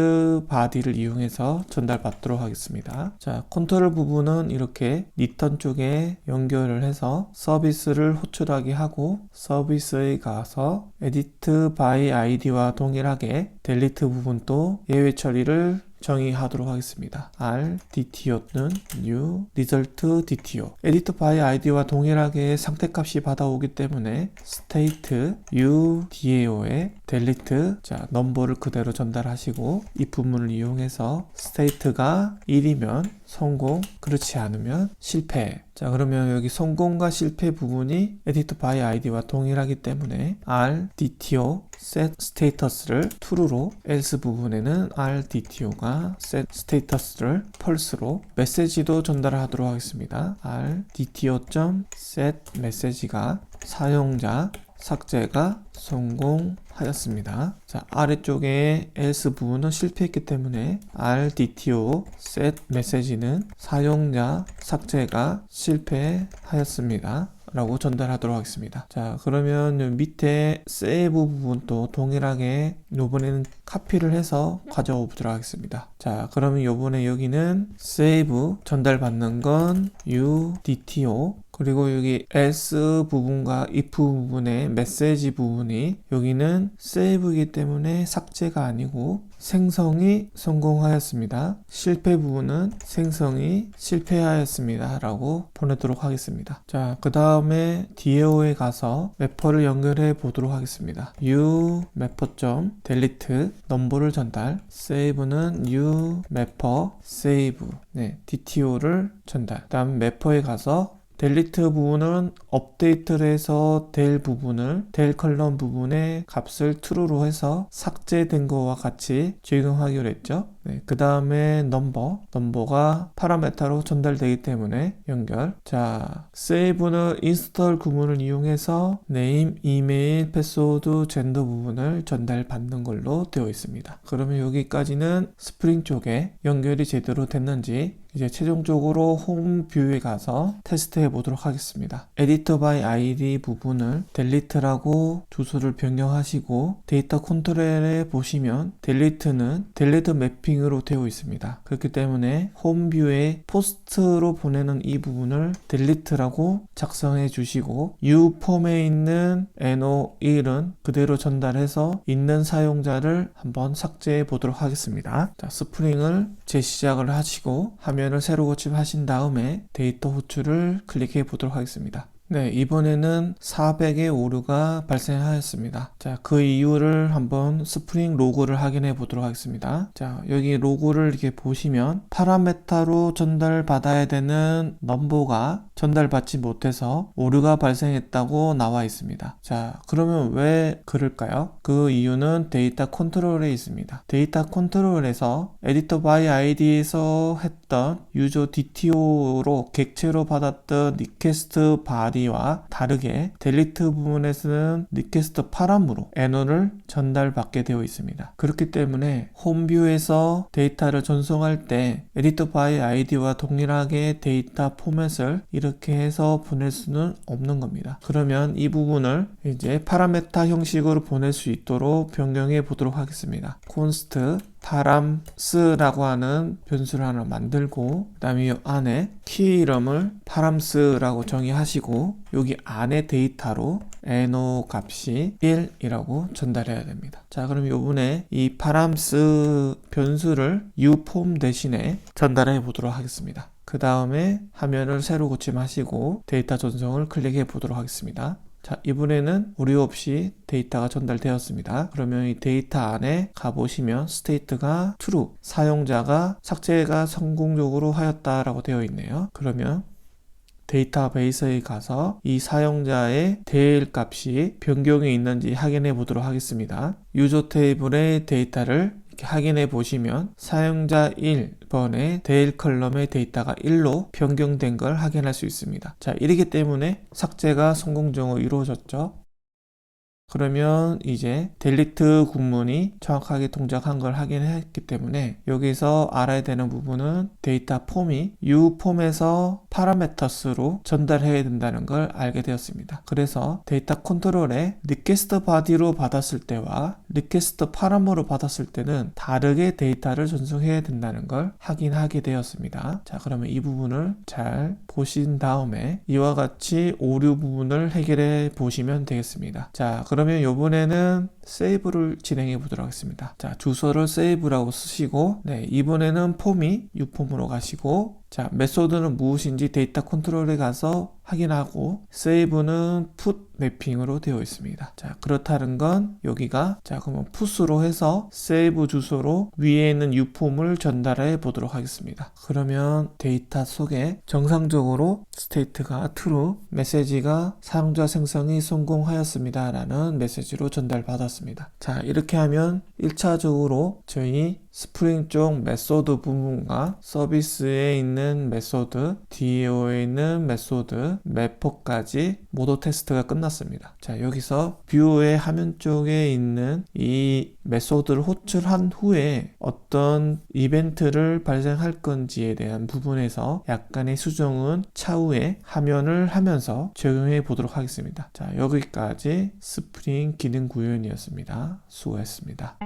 body를 이용해서 전달받도록 하겠습니다. 자, 컨트롤 부분은 이렇게 return 쪽에 연결을 해서 서비스를 호출하게 하고 서비스에 가서 edit by id와 동일하게 delete 부분도 예외 처리를 정의하도록 하겠습니다. R DTO는 new result DTO edit by id와 동일하게 상태값이 받아오기 때문에 state u DAO에 delete 자 넘버를 그대로 전달하시고 이 부분을 이용해서 state가 1이면 성공, 그렇지 않으면 실패. 자, 그러면 여기 성공과 실패 부분이 edit by id와 동일하기 때문에 R DTO set status를 true로, else 부분에는 R DTO가 set status를 false로 메시지도 전달하도록 하겠습니다. R DTO.set 메시지가 사용자 삭제가 성공하였습니다. 자, 아래쪽에 else 부분은 실패했기 때문에 RDTO set 메시지는 사용자 삭제가 실패하였습니다. 라고 전달하도록 하겠습니다. 자, 그러면 밑에 save 부분도 동일하게 요번에는 카피를 해서 가져오 보도록 하겠습니다. 자, 그러면 요번에 여기는 save 전달받는 건 UDTO 그리고 여기 else 부분과 if 부분의 메시지 부분이 여기는 save이기 때문에 삭제가 아니고 생성이 성공하였습니다. 실패 부분은 생성이 실패하였습니다. 라고 보내도록 하겠습니다. 자, 그 다음에 DAO에 가서 매퍼를 연결해 보도록 하겠습니다. u 매퍼.delete 넘버를 전달, save는 u 매퍼 save DTO를 전달. 그 다음 매퍼에 가서 델리트 부분은 업데이트를 해서 될 부분을 될 컬럼 부분의 값을 true로 해서 삭제된 거와 같이 적용하기로 했죠. 네, 그 다음에 넘버가 파라메타로 전달되기 때문에 연결. 자, save는 install 구문을 이용해서 name, 이메일, 패스워드, 젠더 부분을 전달받는 걸로 되어 있습니다. 그러면 여기까지는 스프링 쪽에 연결이 제대로 됐는지 이제 최종적으로 홈 뷰에 가서 테스트해 보도록 하겠습니다. Editor by ID 부분을 delete라고 주소를 변경하시고 데이터 컨트롤에 보시면 delete는 델리트 매핑으로 되어 있습니다. 그렇기 때문에 홈 뷰에 포스트로 보내는 이 부분을 delete라고 작성해 주시고 U 폼에 있는 NO1은 그대로 전달해서 있는 사용자를 한번 삭제해 보도록 하겠습니다. 자, 스프링을 재시작을 하시고 화면을 새로 고침하신 다음에 데이터 호출을 클릭해 보도록 하겠습니다. 네, 이번에는 400의 오류가 발생하였습니다. 자, 그 이유를 한번 스프링 로그를 확인해 보도록 하겠습니다. 자, 여기 로그를 이렇게 보시면 파라메타로 전달받아야 되는 넘버가 전달받지 못해서 오류가 발생했다고 나와 있습니다. 자, 그러면 왜 그럴까요? 그 이유는 데이터 컨트롤에 있습니다. 데이터 컨트롤에서 에디터 바이 아이디에서 했던 유저 DTO로 객체로 받았던 리퀘스트 바디와 다르게 델리트 부분에서는 리퀘스트 파람으로 NO를 전달받게 되어 있습니다. 그렇기 때문에 홈뷰에서 데이터를 전송할 때 에디터 바이 아이디와 동일하게 데이터 포맷을 이렇게 해서 보낼 수는 없는 겁니다. 그러면 이 부분을 이제 파라메타 형식으로 보낼 수 있도록 변경해 보도록 하겠습니다. const params라고 하는 변수를 하나 만들고 그 다음에 이 안에 키 이름을 params라고 정의하시고 여기 안에 데이터로 no 값이 1이라고 전달해야 됩니다. 자, 그럼 요번에 이 params 변수를 uform 대신에 전달해 보도록 하겠습니다. 그 다음에 화면을 새로 고침하시고 데이터 전송을 클릭해 보도록 하겠습니다. 자, 이번에는 오류 없이 데이터가 전달되었습니다. 그러면 이 데이터 안에 가보시면 스테이트가 true, 사용자가 삭제가 성공적으로 하였다라고 되어 있네요. 그러면 데이터베이스에 가서 이 사용자의 del 값이 변경이 있는지 확인해 보도록 하겠습니다. 유저 테이블의 데이터를 이렇게 확인해 보시면 사용자 1번의 del 컬럼의 데이터가 1로 변경된 걸 확인할 수 있습니다. 자, 이렇기 때문에 삭제가 성공적으로 이루어졌죠. 그러면 이제 델리트 구문이 정확하게 동작한 걸 확인했기 때문에 여기서 알아야 되는 부분은 데이터 폼이 U 폼에서 파라메터스로 전달해야 된다는 걸 알게 되었습니다. 그래서 데이터 컨트롤에 리퀘스트 바디로 받았을 때와 리퀘스트 파람으로 받았을 때는 다르게 데이터를 전송해야 된다는 걸 확인하게 되었습니다. 자, 그러면 이 부분을 잘 보신 다음에 이와 같이 오류 부분을 해결해 보시면 되겠습니다. 자, 그러면 이번에는 세이브를 진행해 보도록 하겠습니다. 자, 주소를 세이브라고 쓰시고 네, 이번에는 폼이 u폼으로 가시고 자, 메소드는 무엇인지 데이터 컨트롤에 가서 확인하고 세이브는 put 매핑으로 되어 있습니다. 자, 그렇다는 건 여기가 자, 그러면 put으로 해서 세이브 주소로 위에 있는 u폼을 전달해 보도록 하겠습니다. 그러면 데이터 속에 정상적으로 스테이트가 true, 메시지가 사용자 생성이 성공하였습니다 라는 메시지로 전달받았습니다. 자, 이렇게 하면 1차적으로 저희 스프링 쪽 메소드 부분과 서비스에 있는 메소드, DAO에 있는 메소드, 매퍼까지 모두 테스트가 끝났습니다. 자, 여기서 뷰의 화면 쪽에 있는 이 메소드를 호출한 후에 어떤 이벤트를 발생할 건지에 대한 부분에서 약간의 수정은 차후에 화면을 하면서 적용해 보도록 하겠습니다. 자, 여기까지 스프링 기능 구현이었습니다. 수고했습니다.